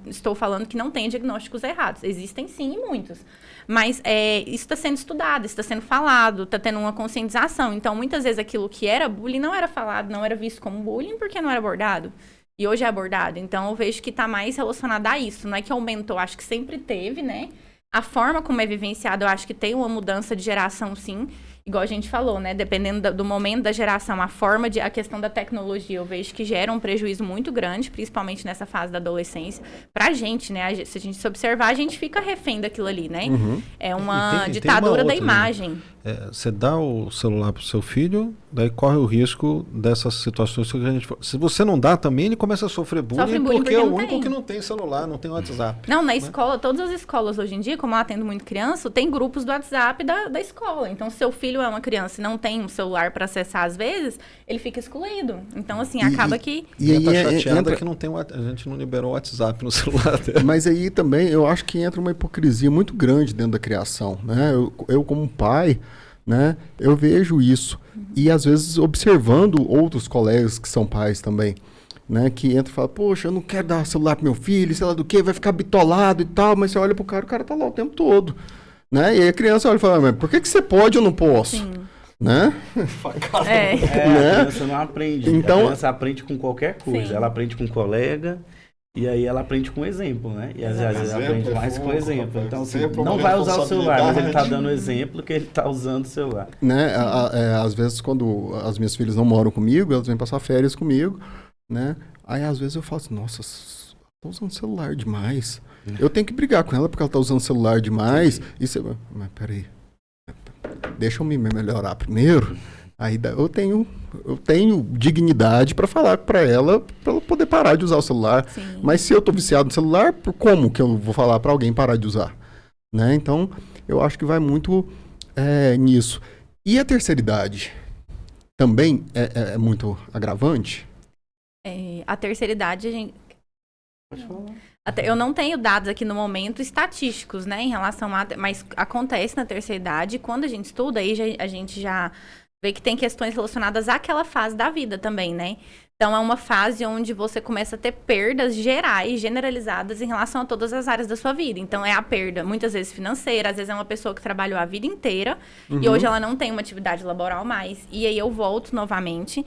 estou falando que não tem diagnósticos errados. Existem sim, muitos. Mas isso está sendo estudado, está sendo falado, está tendo uma conscientização. Então, muitas vezes aquilo que era bullying não era falado, não era visto como bullying porque não era abordado. E hoje é abordado. Então, eu vejo que está mais relacionado a isso. Não é que aumentou, acho que sempre teve, né? A forma como é vivenciado, eu acho que tem uma mudança de geração, sim. Igual a gente falou, né? Dependendo do momento da geração, a questão da tecnologia, eu vejo que gera um prejuízo muito grande, principalmente nessa fase da adolescência. Pra gente, né? Se a gente se observar, a gente fica refém daquilo ali, né? Uhum. É uma ditadura da imagem. Você dá o celular pro seu filho, daí corre o risco dessas situações que a gente... Se você não dá também, ele começa a sofrer bullying porque é o único que não tem celular, não tem WhatsApp. Não, na escola, todas as escolas hoje em dia, como eu atendo muito criança, tem grupos do WhatsApp da escola. Então, se seu filho é uma criança e não tem um celular para acessar às vezes, ele fica excluído. Então, assim, acaba que... E aí tá chateada que a gente não liberou o WhatsApp no celular dela. Mas aí também, eu acho que entra uma hipocrisia muito grande dentro da criação, né? Eu como pai... Né? Eu vejo isso. E às vezes observando outros colegas que são pais também, né? Que entram e falam, poxa, eu não quero dar celular pro meu filho, sei lá do que, vai ficar bitolado e tal, mas você olha pro cara, o cara tá lá o tempo todo. Né? E aí a criança olha e fala, mas por que você pode e eu não posso? Sim. Né? A criança não aprende. Então, a criança aprende com qualquer coisa. Sim. Ela aprende com um colega. E aí ela aprende com exemplo, né? E às vezes ela aprende mais com exemplo. Então, assim, não vai usar o celular, mas ele tá dando exemplo que ele tá usando o celular. Né? Às vezes, quando as minhas filhas não moram comigo, elas vêm passar férias comigo, né? Aí, às vezes, eu falo assim, nossa, tá usando o celular demais. Eu tenho que brigar com ela porque ela tá usando o celular demais. E você... Mas, peraí. Deixa eu me melhorar primeiro. Aí eu tenho dignidade para falar para ela poder parar de usar o celular. Sim. Mas se eu tô viciado no celular, como que eu vou falar para alguém parar de usar? Né? Então, eu acho que vai muito nisso. E a terceira idade também é muito agravante? A terceira idade, a gente... Pode falar. Eu não tenho dados aqui no momento estatísticos, né, em relação mas acontece na terceira idade, e quando a gente estuda, aí a gente já vê que tem questões relacionadas àquela fase da vida também, né? Então, é uma fase onde você começa a ter perdas gerais, generalizadas em relação a todas as áreas da sua vida. Então, é a perda, muitas vezes financeira, às vezes é uma pessoa que trabalhou a vida inteira e hoje ela não tem uma atividade laboral mais. E aí eu volto novamente...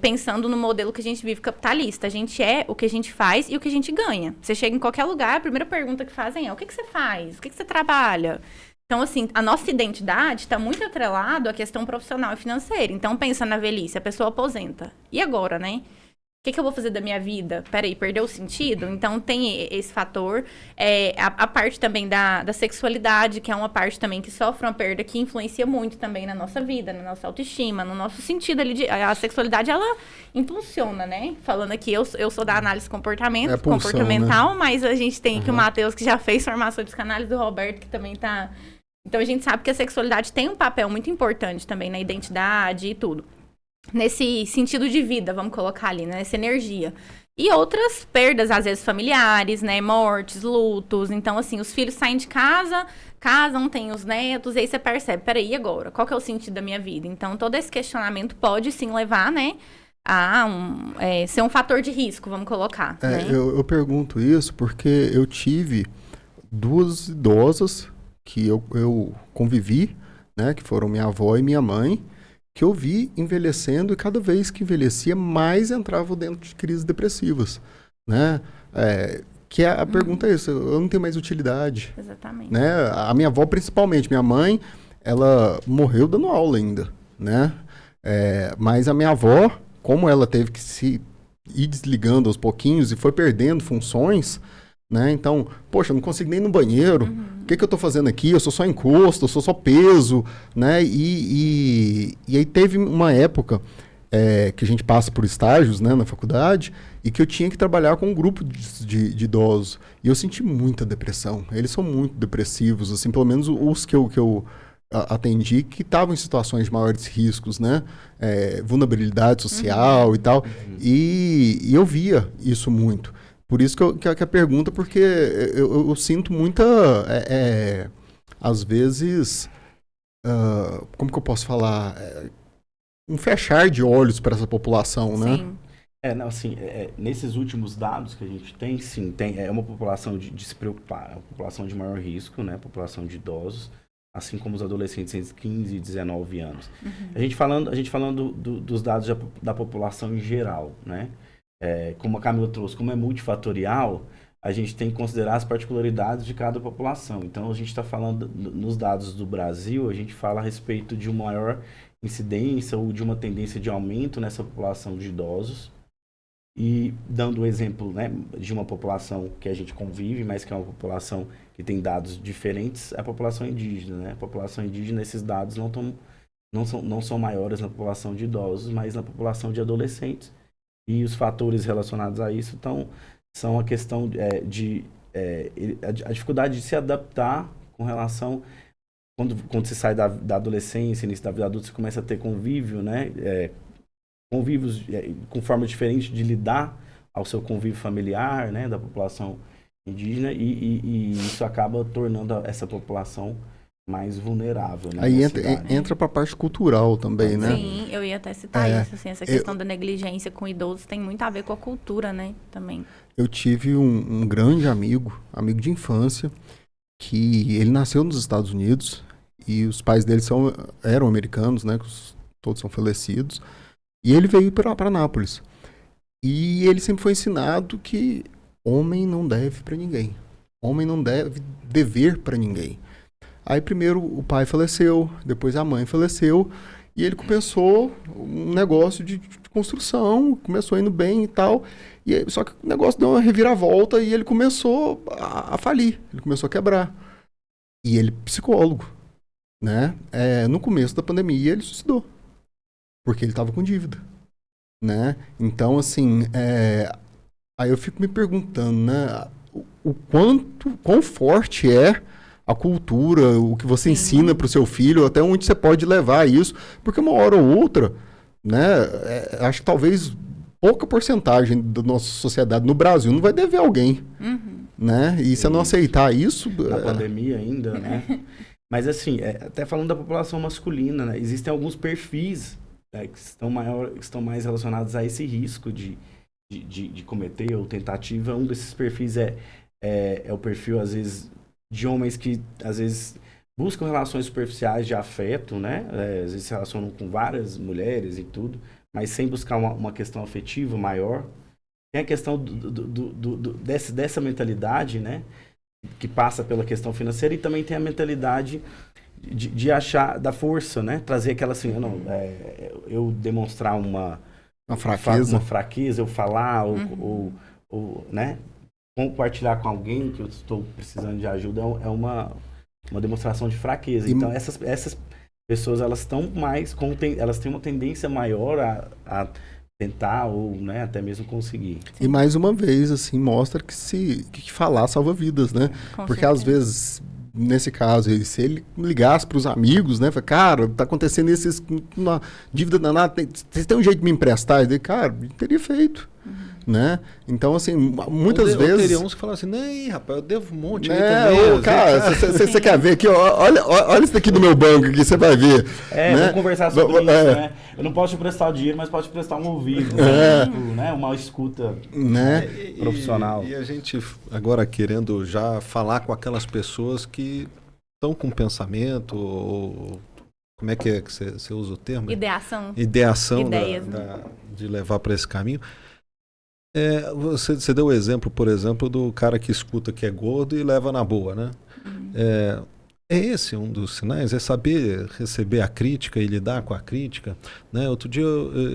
pensando no modelo que a gente vive capitalista. A gente é o que a gente faz e o que a gente ganha. Você chega em qualquer lugar, a primeira pergunta que fazem é: o que você faz? O que você trabalha? Então, assim, a nossa identidade está muito atrelada à questão profissional e financeira. Então, pensa na velhice, a pessoa aposenta. E agora, né? que eu vou fazer da minha vida? Peraí, perdeu o sentido? Então, tem esse fator. A parte também da sexualidade, que é uma parte também que sofre uma perda, que influencia muito também na nossa vida, na nossa autoestima, no nosso sentido ali. A sexualidade, ela impulsiona, né? Falando aqui, eu sou da análise comportamental, né? Mas a gente tem aqui o Matheus, que já fez formação de psicanálise, do Roberto, que também tá... Então, a gente sabe que a sexualidade tem um papel muito importante também na identidade e tudo. Nesse sentido de vida, vamos colocar ali, né? Nessa energia. E outras perdas, às vezes, familiares, né? Mortes, lutos. Então, assim, os filhos saem de casa, casam, têm os netos, e aí você percebe, peraí, agora? Qual que é o sentido da minha vida? Então, todo esse questionamento pode, sim, levar, né? A ser um fator de risco, vamos colocar. Né? Eu pergunto isso porque eu tive 2 idosas que eu convivi, né? Que foram minha avó e minha mãe, que eu vi envelhecendo e cada vez que envelhecia, mais entrava dentro de crises depressivas, né? A pergunta é isso, eu não tenho mais utilidade. Exatamente. Né? A minha avó, principalmente, minha mãe, ela morreu dando aula ainda, né? Mas a minha avó, como ela teve que se ir desligando aos pouquinhos e foi perdendo funções, né? Então, poxa, eu não consigo nem ir no banheiro. O que eu tô fazendo aqui? Eu sou só encosto, eu sou só peso, né? E aí teve uma época que a gente passa por estágios, né, na faculdade, e que eu tinha que trabalhar com um grupo de idosos. E eu senti muita depressão. Eles são muito depressivos, assim, pelo menos os que eu atendi, que estavam em situações de maiores riscos, né? Vulnerabilidade social e tal. E eu via isso muito. Por isso que a pergunta, porque eu sinto muita, às vezes, como que eu posso falar? Um fechar de olhos para essa população, né? Sim. Nesses últimos dados que a gente tem, sim, é uma população de se preocupar, é uma população de maior risco, né? População de idosos, assim como os adolescentes entre 15 e 19 anos. A gente falando dos dados da população em geral, né? Como a Camila trouxe, como é multifatorial, a gente tem que considerar as particularidades de cada população. Então, a gente está falando, nos dados do Brasil, a gente fala a respeito de uma maior incidência ou de uma tendência de aumento nessa população de idosos. E dando o exemplo, né, de uma população que a gente convive, mas que é uma população que tem dados diferentes, é a população indígena, né? A população indígena, esses dados não são maiores na população de idosos, mas na população de adolescentes. E os fatores relacionados a isso são a questão a dificuldade de se adaptar com relação... Quando você sai da adolescência, início da vida adulta, você começa a ter convívio, né? Convívios com forma diferente de lidar ao seu convívio familiar, né? Da população indígena, e isso acaba tornando essa população mais vulnerável. Né, aí entra para a parte cultural também, né? Sim, eu ia até citar isso. Assim, essa questão da negligência com idosos tem muito a ver com a cultura, né? Também. Eu tive um grande amigo de infância, que ele nasceu nos Estados Unidos e os pais dele eram americanos, né? Todos são falecidos. E ele veio para Nápoles. E ele sempre foi ensinado que homem não deve para ninguém. Homem não deve dever para ninguém. Aí primeiro o pai faleceu, depois a mãe faleceu, e ele começou um negócio de construção, começou indo bem e tal, só que o negócio deu uma reviravolta e ele começou a falir, ele começou a quebrar. E ele, psicólogo, né? No começo da pandemia ele suicidou, porque ele estava com dívida, né? Então, assim, aí eu fico me perguntando, né? Quão forte é a cultura, o que você ensina para o seu filho, até onde você pode levar isso, porque uma hora ou outra, né, acho que talvez pouca porcentagem da nossa sociedade no Brasil não vai dever alguém, né, e se eu não aceitar isso... Na pandemia ainda, né, mas assim, até falando da população masculina, né, existem alguns perfis, né, que estão mais relacionados a esse risco de cometer ou tentativa. Um desses perfis é o perfil, às vezes, de homens que, às vezes, buscam relações superficiais de afeto, né? Às vezes se relacionam com várias mulheres e tudo, mas sem buscar uma questão afetiva maior. Tem a questão dessa mentalidade, né? Que passa pela questão financeira, e também tem a mentalidade de achar da força, né? Trazer aquela assim, eu demonstrar Uma fraqueza. Uma fraqueza, eu falar, ou, né? Compartilhar com alguém que eu estou precisando de ajuda é uma demonstração de fraqueza. Então, essas pessoas, elas estão mais, elas têm uma tendência maior a tentar ou, né, até mesmo conseguir. E mais uma vez, assim, mostra que falar salva vidas, né? Com Porque certeza. às vezes, nesse caso, se ele ligasse para os amigos, né? Fala, cara, tá acontecendo uma dívida danada, vocês têm um jeito de me emprestar? E daí, cara, teria feito. Né? Então, assim, muitas vezes... Eu teria uns que falam assim, não, rapaz, eu devo um monte aí também. Cara, você quer ver aqui, olha isso daqui do meu banco aqui, você vai ver. Né? Vamos conversar sobre isso, né? Eu não posso te prestar o dinheiro, mas posso te prestar um ouvido, né? Uma escuta, né? Profissional. E a gente agora querendo já falar com aquelas pessoas que estão com pensamento, ou como é que você usa o termo? Ideação. Ideias, de levar para esse caminho. Você deu o exemplo, por exemplo, do cara que escuta que é gordo e leva na boa, né? É esse um dos sinais, é saber receber a crítica e lidar com a crítica, né? Outro dia,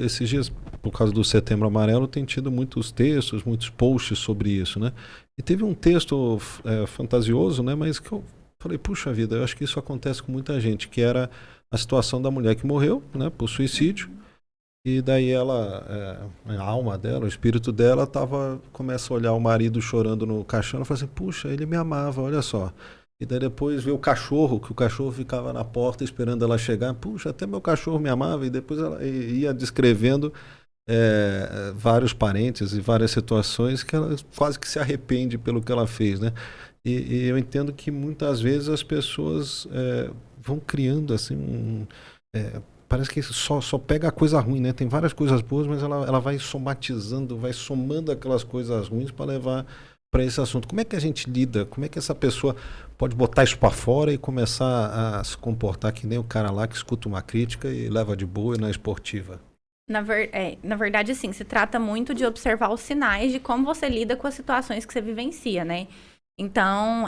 esses dias, por causa do Setembro Amarelo, tem tido muitos textos, muitos posts sobre isso, né? E teve um texto fantasioso, né? Mas que eu falei, puxa vida, eu acho que isso acontece com muita gente, que era a situação da mulher que morreu, né, por suicídio. E daí ela, a alma dela, o espírito dela começa a olhar o marido chorando no caixão e fala assim, puxa, ele me amava, olha só. E daí depois vê o cachorro, que o cachorro ficava na porta esperando ela chegar, puxa, até meu cachorro me amava. E depois ela ia descrevendo vários parentes e várias situações que ela quase que se arrepende pelo que ela fez, né? E eu entendo que muitas vezes as pessoas vão criando assim parece que só pega a coisa ruim, né? Tem várias coisas boas, mas ela vai somatizando, vai somando aquelas coisas ruins para levar para esse assunto. Como é que a gente lida? Como é que essa pessoa pode botar isso para fora e começar a se comportar que nem o cara lá que escuta uma crítica e leva de boa e na esportiva? Na verdade, sim, se trata muito de observar os sinais de como você lida com as situações que você vivencia, né? Então,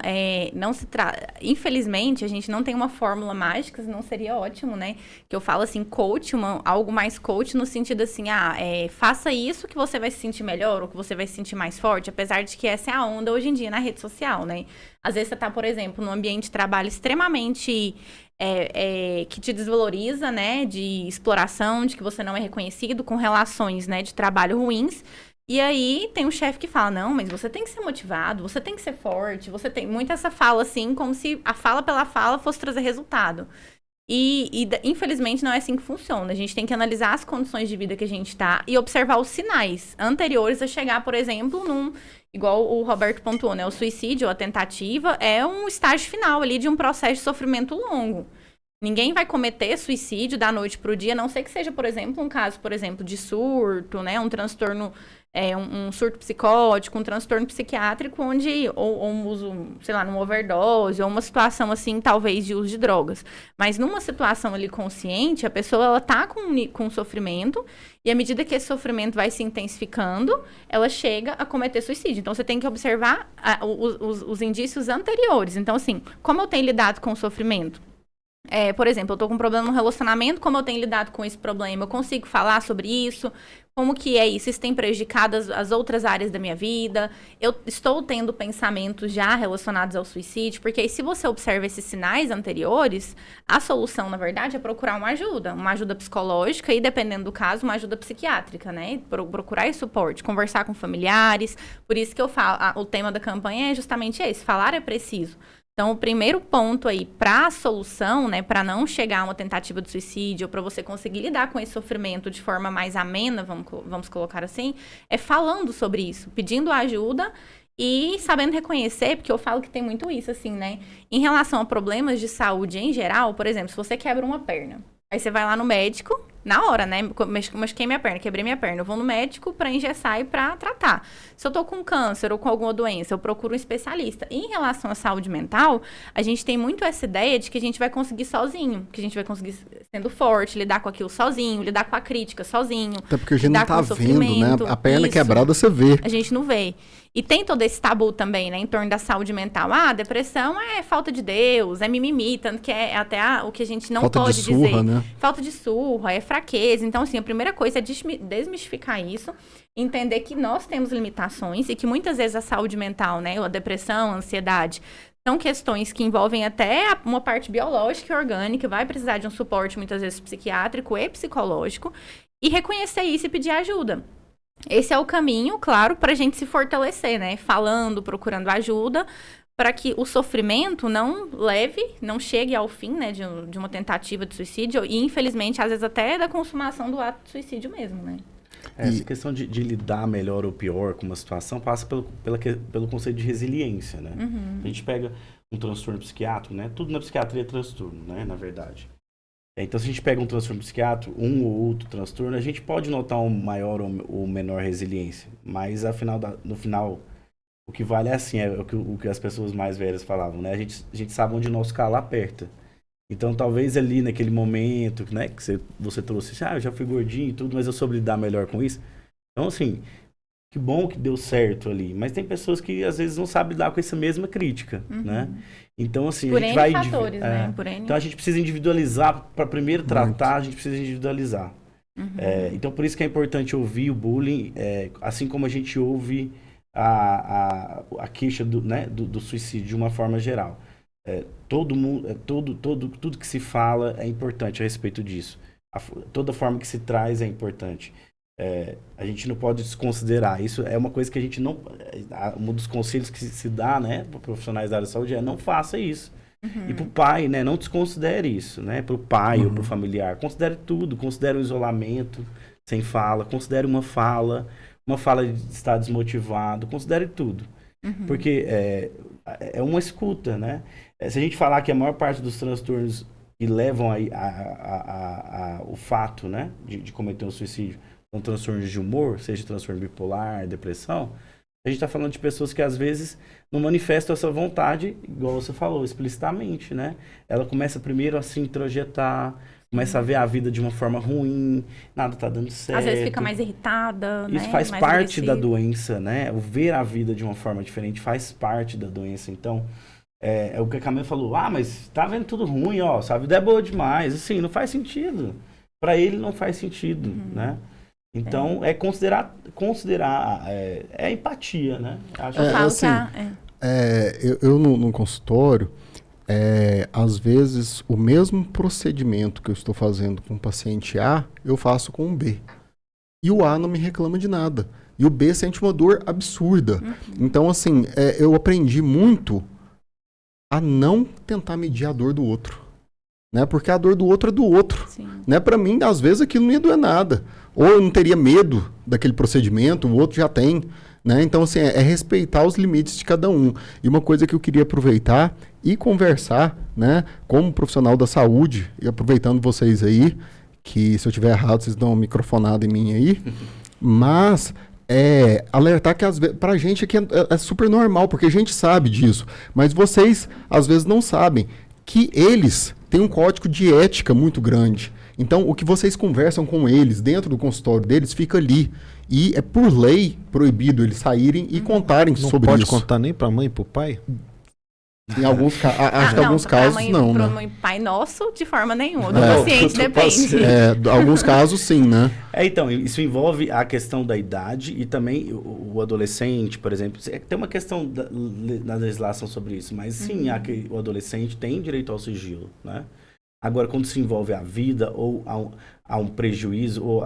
não se trata... Infelizmente, a gente não tem uma fórmula mágica, senão seria ótimo, né? Que eu falo assim, coach, algo mais coach no sentido assim, faça isso que você vai se sentir melhor ou que você vai se sentir mais forte, apesar de que essa é a onda hoje em dia na rede social, né? Às vezes você tá, por exemplo, num ambiente de trabalho extremamente... que te desvaloriza, né? De exploração, de que você não é reconhecido, com relações, né, de trabalho ruins. E aí tem um chefe que fala, não, mas você tem que ser motivado, você tem que ser forte, você tem muito essa fala assim, como se a fala pela fala fosse trazer resultado. E infelizmente não é assim que funciona. A gente tem que analisar as condições de vida que a gente tá e observar os sinais anteriores a chegar, por exemplo, igual o Roberto pontuou, né? O suicídio, a tentativa, é um estágio final ali de um processo de sofrimento longo. Ninguém vai cometer suicídio da noite para o dia, a não ser que seja, por exemplo, um caso, por exemplo, de surto, né? Um transtorno, um surto psicótico, um transtorno psiquiátrico, onde, ou um uso, sei lá, numa overdose, ou uma situação, assim, talvez, de uso de drogas. Mas numa situação ali consciente, a pessoa, ela tá com sofrimento, e à medida que esse sofrimento vai se intensificando, ela chega a cometer suicídio. Então, você tem que observar os indícios anteriores. Então, assim, como eu tenho lidado com o sofrimento? Por exemplo, eu tô com um problema no relacionamento, como eu tenho lidado com esse problema? Eu consigo falar sobre isso? Como que é isso? Isso tem prejudicado as outras áreas da minha vida? Eu estou tendo pensamentos já relacionados ao suicídio? Porque aí, se você observa esses sinais anteriores, a solução, na verdade, é procurar uma ajuda psicológica e, dependendo do caso, uma ajuda psiquiátrica, né? Procurar esse suporte, conversar com familiares. Por isso que eu falo, o tema da campanha é justamente esse, falar é preciso. Então, o primeiro ponto aí para a solução, né, para não chegar a uma tentativa de suicídio, ou para você conseguir lidar com esse sofrimento de forma mais amena, vamos colocar assim, é falando sobre isso, pedindo ajuda e sabendo reconhecer, porque eu falo que tem muito isso, assim, né? Em relação a problemas de saúde em geral, por exemplo, se você quebra uma perna, aí você vai lá no médico, na hora, né? Machuquei minha perna, quebrei minha perna. Eu vou no médico para engessar e para tratar. Se eu tô com câncer ou com alguma doença, eu procuro um especialista. E em relação à saúde mental, a gente tem muito essa ideia de que a gente vai conseguir sozinho, que a gente vai conseguir sendo forte, lidar com aquilo sozinho, lidar com a crítica sozinho. Até porque a gente não lidar tá com o vendo, né? sofrimento, A perna isso. quebrada você vê. A gente não vê. E tem todo esse tabu também, né, em torno da saúde mental. Ah, depressão é falta de Deus, é mimimi, tanto que é até o que a gente não Falta pode de surra, dizer. né? Falta de surra, é fraqueza. Então, assim, a primeira coisa é desmistificar isso, entender que nós temos limitações e que muitas vezes a saúde mental, né, a depressão, a ansiedade, são questões que envolvem até uma parte biológica e orgânica, vai precisar de um suporte muitas vezes psiquiátrico e psicológico, e reconhecer isso e pedir ajuda. Esse é o caminho, claro, para a gente se fortalecer, né? Falando, procurando ajuda, para que o sofrimento não chegue ao fim, né? De uma tentativa de suicídio e, infelizmente, às vezes até da consumação do ato de suicídio mesmo, né? Essa questão de lidar melhor ou pior com uma situação passa pelo conceito de resiliência, né? Uhum. A gente pega um transtorno psiquiátrico, né? Tudo na psiquiatria é transtorno, né? Na verdade. Então, se a gente pega um transtorno psiquiátrico, um ou outro transtorno, a gente pode notar um maior ou menor resiliência. Mas, no final, o que vale é assim, é o que as pessoas mais velhas falavam, né? A gente sabe onde o nosso calo aperta. Então, talvez ali naquele momento, né, que você trouxe, eu já fui gordinho e tudo, mas eu soube lidar melhor com isso. Então, assim, que bom que deu certo ali. Mas tem pessoas que, às vezes, não sabem lidar com essa mesma crítica, né? Então, assim, Por a gente N vai... fatores, né? Por N... Então, a gente precisa individualizar. Para primeiro tratar, a gente precisa individualizar. Então, por isso que é importante ouvir o bullying, assim como a gente ouve a queixa do suicídio de uma forma geral. Todo mundo, tudo que se fala é importante a respeito disso. Toda forma que se traz é importante. A gente não pode desconsiderar. Isso é uma coisa que a gente não... Um dos conselhos que se dá, né, para profissionais da área da saúde não faça isso. E para o pai, né, não desconsidere isso, né, para o pai ou para o familiar. Considere tudo. Considere o isolamento sem fala. Considere uma fala de estar desmotivado. Considere tudo. Porque é uma escuta, né? Se a gente falar que a maior parte dos transtornos que levam o fato, né, de cometer um suicídio são transtornos de humor, seja transtorno bipolar, depressão, a gente está falando de pessoas que às vezes não manifestam essa vontade, igual você falou, explicitamente, né? Ela começa primeiro a se introjetar, começa a ver a vida de uma forma ruim, nada tá dando certo. Às vezes fica mais irritada, Isso né? faz mais parte agressiva. da doença, né? O ver a vida de uma forma diferente faz parte da doença. Então, é o que a Camila falou. Mas tá vendo tudo ruim, ó. Sua vida é boa demais. Assim, não faz sentido. Para ele não faz sentido, né? Então, considerar empatia, né? Acho Eu falo assim, que eu no consultório, às vezes, o mesmo procedimento que eu estou fazendo com o paciente A, eu faço com o B. E o A não me reclama de nada. E o B sente uma dor absurda. Então, assim, eu aprendi muito a não tentar medir a dor do outro. Né? Porque a dor do outro é do outro. Né? Para mim, às vezes, aquilo não ia doer nada. Ou eu não teria medo daquele procedimento, o outro já tem. Né? Então, assim, é respeitar os limites de cada um. E uma coisa que eu queria aproveitar e conversar, né, como profissional da saúde, e aproveitando vocês aí, que se eu tiver errado, vocês dão uma microfonada em mim aí, mas alertar que às vezes, pra gente aqui é super normal, porque a gente sabe disso, mas vocês às vezes não sabem que eles têm um código de ética muito grande. Então, o que vocês conversam com eles dentro do consultório deles fica ali. E é por lei proibido eles saírem e contarem sobre isso. Não pode contar nem para mãe e para o pai? Em alguns acho que em alguns casos não, né? Pro pai nosso, de forma nenhuma. Do paciente depende. Alguns casos sim, né? Então, isso envolve a questão da idade e também o adolescente, por exemplo. Tem uma questão na legislação sobre isso, mas sim, o adolescente tem direito ao sigilo, né? Agora, quando se envolve a vida ou a um prejuízo, ou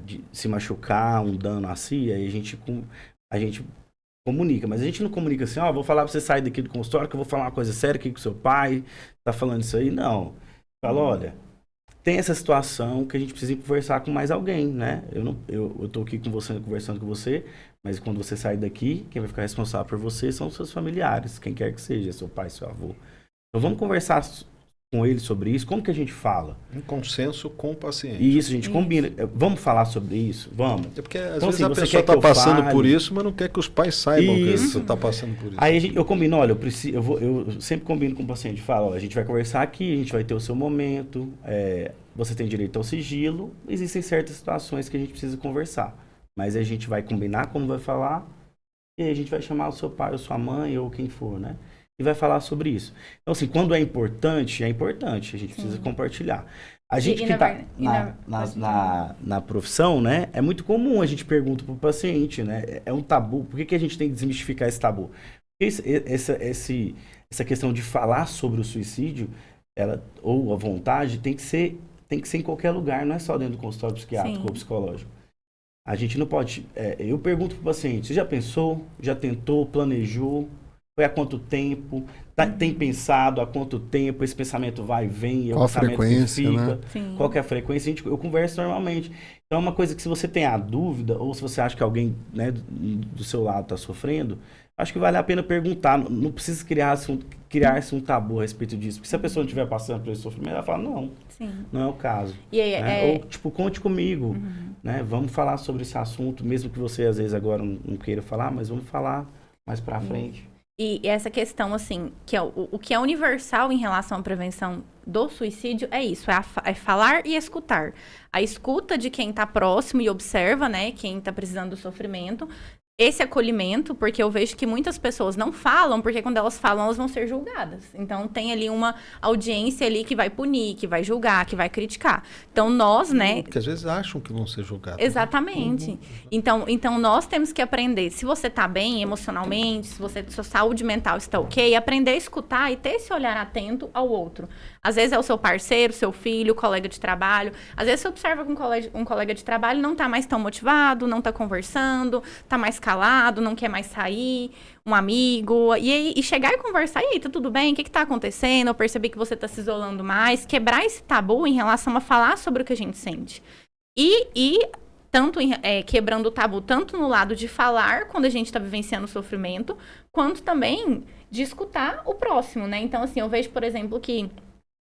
de se machucar, um dano a si, aí a gente comunica. Mas a gente não comunica assim, vou falar pra você sair daqui do consultório que eu vou falar uma coisa séria aqui com o seu pai, tá falando isso aí. Não. Fala, olha, tem essa situação que a gente precisa conversar com mais alguém, né? Eu tô aqui com você, conversando com você, mas quando você sair daqui, quem vai ficar responsável por você são os seus familiares, quem quer que seja, seu pai, seu avô. Então vamos conversar com ele sobre isso? Como que a gente fala? Um consenso com o paciente. E isso, a gente combina. Vamos falar sobre isso? Vamos. É porque às Então, vezes assim, a você pessoa quer que está eu passando fale? por isso, mas não quer que os pais saibam que Isso. você está passando por isso. Aí eu combino, olha, eu sempre combino com o paciente, falo, olha, a gente vai conversar aqui, a gente vai ter o seu momento, você tem direito ao sigilo, existem certas situações que a gente precisa conversar, mas a gente vai combinar como vai falar, e aí a gente vai chamar o seu pai ou sua mãe ou quem for, né? E vai falar sobre isso. Então, assim, quando é importante, a gente precisa compartilhar. A gente que está na profissão, né, é muito comum a gente pergunta para o paciente, né, é um tabu, por que a gente tem que desmistificar esse tabu? Porque essa questão de falar sobre o suicídio, ou a vontade, tem que ser em qualquer lugar, não é só dentro do consultório psiquiátrico ou psicológico. A gente não pode... eu pergunto para o paciente, você já pensou, já tentou, planejou, foi há quanto tempo, tem pensado há quanto tempo, esse pensamento vai e vem, qual a frequência, né? Qual que é a frequência, eu converso normalmente. Então é uma coisa que se você tem a dúvida, ou se você acha que alguém, né, do seu lado está sofrendo, acho que vale a pena perguntar, não precisa criar-se um tabu a respeito disso, porque se a pessoa não estiver passando por esse sofrimento, ela fala, não é o caso. E aí, né? Ou tipo, conte comigo, né? Vamos falar sobre esse assunto, mesmo que você às vezes agora não queira falar, mas vamos falar mais pra frente. E essa questão, assim, que é o que é universal em relação à prevenção do suicídio é isso, é falar e escutar. A escuta de quem está próximo e observa, né, quem está precisando do sofrimento. Esse acolhimento, porque eu vejo que muitas pessoas não falam, porque quando elas falam, elas vão ser julgadas. Então, tem ali uma audiência ali que vai punir, que vai julgar, que vai criticar. Então, nós, né... Porque às vezes acham que vão ser julgados. Exatamente. Né? Então, nós temos que aprender. Se você está bem emocionalmente, se sua saúde mental está ok, aprender a escutar e ter esse olhar atento ao outro. Às vezes é o seu parceiro, seu filho, colega de trabalho. Às vezes você observa que um colega de trabalho não está mais tão motivado, não está conversando, está mais calado, não quer mais sair, um amigo, e chegar e conversar, e aí, tá tudo bem? O que tá acontecendo? Eu percebi que você tá se isolando mais, quebrar esse tabu em relação a falar sobre o que a gente sente. E tanto quebrando o tabu, tanto no lado de falar quando a gente tá vivenciando o sofrimento, quanto também de escutar o próximo, né? Então, assim, eu vejo, por exemplo, que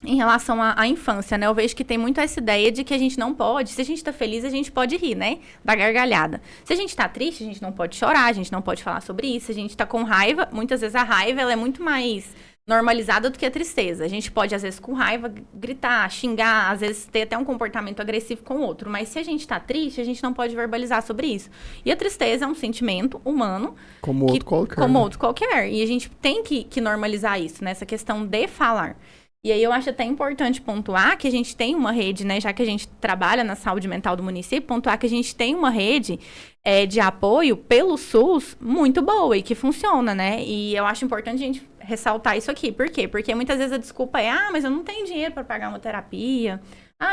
em relação à infância, né? Eu vejo que tem muito essa ideia de que a gente não pode, se a gente tá feliz, a gente pode rir, né? Da gargalhada. Se a gente tá triste, a gente não pode chorar, a gente não pode falar sobre isso. Se a gente tá com raiva, muitas vezes a raiva, ela é muito mais normalizada do que a tristeza. A gente pode, às vezes, com raiva, gritar, xingar, às vezes ter até um comportamento agressivo com o outro. Mas se a gente tá triste, a gente não pode verbalizar sobre isso. E a tristeza é um sentimento humano. Como outro qualquer. Como outro qualquer. E a gente tem que normalizar isso, né? Essa questão de falar. E aí eu acho até importante pontuar que a gente tem uma rede, né, já que a gente trabalha na saúde mental do município, pontuar que a gente tem uma rede de apoio pelo SUS muito boa e que funciona, né? E eu acho importante a gente ressaltar isso aqui. Por quê? Porque muitas vezes a desculpa é, mas eu não tenho dinheiro para pagar uma terapia.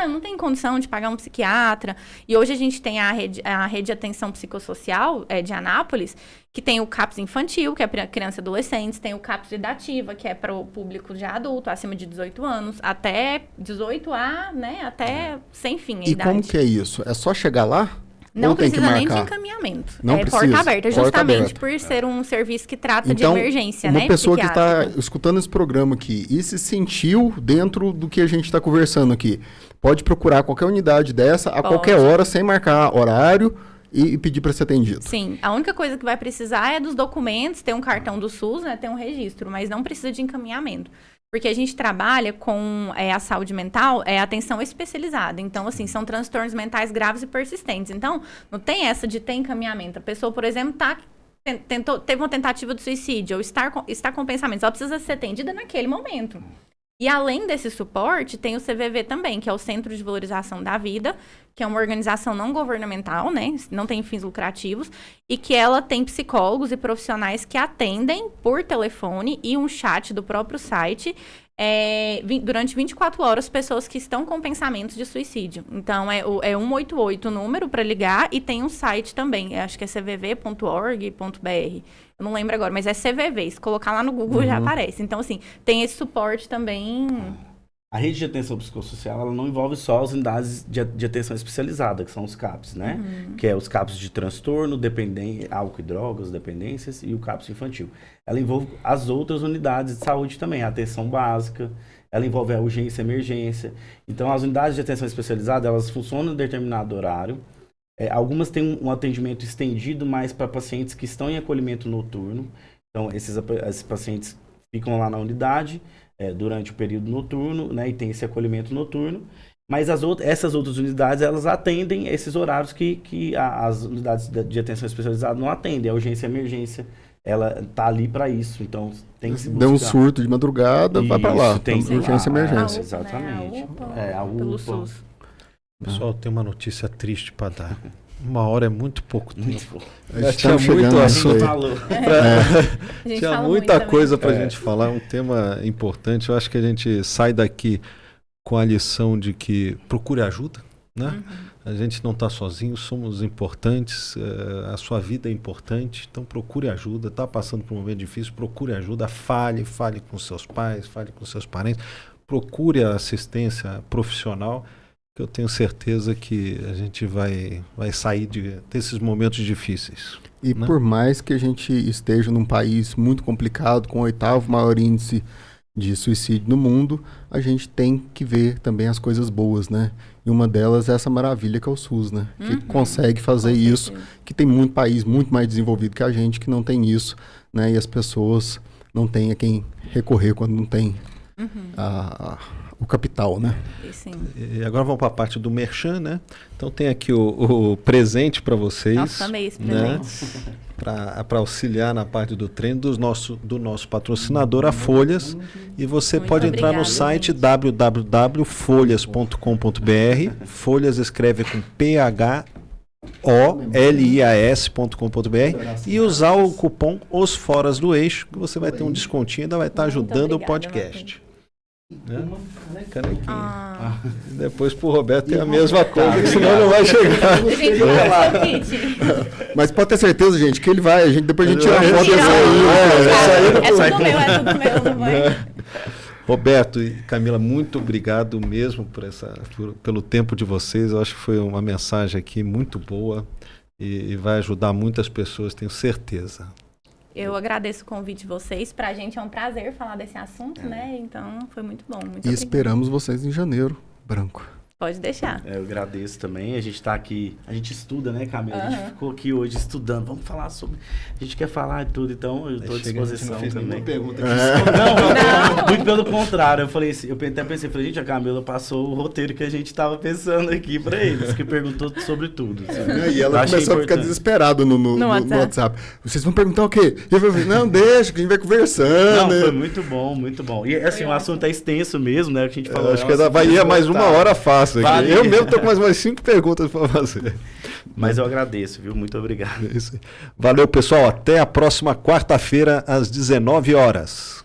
Eu não tenho condição de pagar um psiquiatra. E hoje a gente tem a rede de atenção psicossocial de Anápolis, que tem o CAPS infantil, que é para criança e adolescentes, tem o CAPS sedativa, que é para o público já adulto, acima de 18 anos, até 18 né, até sem fim a idade. E como que é isso? É só chegar lá? Não precisa nem de marcar? encaminhamento. Não precisa. Porta aberta, justamente aberta. Por ser um serviço que trata então, de emergência, uma né? Pessoa que está escutando esse programa aqui e se sentiu dentro do que a gente está conversando aqui, pode procurar qualquer unidade dessa a qualquer hora, sem marcar horário e pedir para ser atendido. Sim, a única coisa que vai precisar é dos documentos, ter um cartão do SUS, né, ter um registro, mas não precisa de encaminhamento. Porque a gente trabalha com a saúde mental, atenção especializada. Então, assim, são transtornos mentais graves e persistentes. Então, não tem essa de ter encaminhamento. A pessoa, por exemplo, teve uma tentativa de suicídio ou está com pensamentos. Ela precisa ser atendida naquele momento. E além desse suporte, tem o CVV também, que é o Centro de Valorização da Vida, que é uma organização não governamental, né? Não tem fins lucrativos, e que ela tem psicólogos e profissionais que atendem por telefone e um chat do próprio site durante 24 horas pessoas que estão com pensamentos de suicídio. Então, é 188 o número para ligar e tem um site também, acho que é cvv.org.br. Eu não lembro agora, mas é CVV. Se colocar lá no Google já aparece. Então, assim, tem esse suporte também. A rede de atenção psicossocial, ela não envolve só as unidades de atenção especializada, que são os CAPS, né? Que é os CAPS de transtorno, álcool e drogas, dependências, e o CAPS infantil. Ela envolve as outras unidades de saúde também, a atenção básica, ela envolve a urgência e emergência. Então, as unidades de atenção especializada, elas funcionam em determinado horário. Algumas têm um atendimento estendido mais para pacientes que estão em acolhimento noturno. Então, esses pacientes ficam lá na unidade durante o período noturno, né, e tem esse acolhimento noturno. Mas essas outras unidades, elas atendem esses horários que as unidades de atenção especializada não atendem. A urgência e emergência, ela tá ali para isso. Então, tem que se buscar. Deu um surto de madrugada, vai para lá. Tem urgência e emergência. Exatamente. Né? A UPA, pelo UPA. SUS. Pessoal, tem uma notícia triste para dar. 1 hora é muito pouco tempo. A gente Tinha tá chegando muito nisso assunto. aí. Falou. A gente Tinha fala muita muito coisa também. para a gente falar, um tema importante. Eu acho que a gente sai daqui com a lição de que procure ajuda, né? A gente não está sozinho, somos importantes, a sua vida é importante, então procure ajuda. Está passando por um momento difícil, procure ajuda, fale com seus pais, fale com seus parentes, procure a assistência profissional, que eu tenho certeza que a gente vai sair desses momentos difíceis. E né? por mais que a gente esteja num país muito complicado, com o 8º maior índice de suicídio no mundo, a gente tem que ver também as coisas boas, né? E uma delas é essa maravilha que é o SUS, né? Que consegue fazer isso, que tem muito país muito mais desenvolvido que a gente que não tem isso, né? E as pessoas não têm a quem recorrer quando não tem o capital, né? Sim. E agora vamos para a parte do merchan, né? Então tem aqui o presente para vocês. Nossa, amei esse né? presente. Para auxiliar na parte do treino do nosso patrocinador, a Folhas. E você Muito pode entrar no obrigada, site gente. www.folhas.com.br. Folhas escreve com PHOLIAS.com.br e usar o cupom Os Foras do Eixo, que você vai ter um descontinho e ainda vai estar Muito ajudando o obrigada, podcast. Né? Ah, Depois pro Roberto tem a mesma coisa, que senão não vai chegar. a gente vai fazer o kit. Mas pode ter certeza, gente, que ele vai. Depois a gente tira a foto Tira desse é tudo meu, não vai? Roberto e Camila, muito obrigado mesmo pelo tempo de vocês. Eu acho que foi uma mensagem aqui muito boa e vai ajudar muitas pessoas, tenho certeza. Eu agradeço o convite de vocês. Pra gente é um prazer falar desse assunto, né? Então, foi muito bom. Muito E obrigada. esperamos vocês em janeiro, Branco. Pode deixar. Eu agradeço também. A gente tá aqui, a gente estuda, né, Camila? A gente ficou aqui hoje estudando. Vamos falar sobre. A gente quer falar de tudo, então eu estou à disposição também. Pergunta Não, muito pelo contrário. Eu falei assim, eu até pensei, gente, a Camila passou o roteiro que a gente tava pensando aqui pra eles, que perguntou sobre tudo. Assim. E ela começou a ficar desesperada no WhatsApp. Vocês vão perguntar o quê? E eu falei, não, deixa, que a gente vai conversando. Não, foi muito bom, muito bom. E assim, o assunto é extenso mesmo, né? Que a gente falou. Acho que vai ir mais 1 hora fácil aqui. Vale. Eu mesmo tô com mais umas 5 perguntas para fazer. Mas eu agradeço, viu? Muito obrigado. Isso. Valeu, pessoal. Até a próxima quarta-feira, às 19 horas.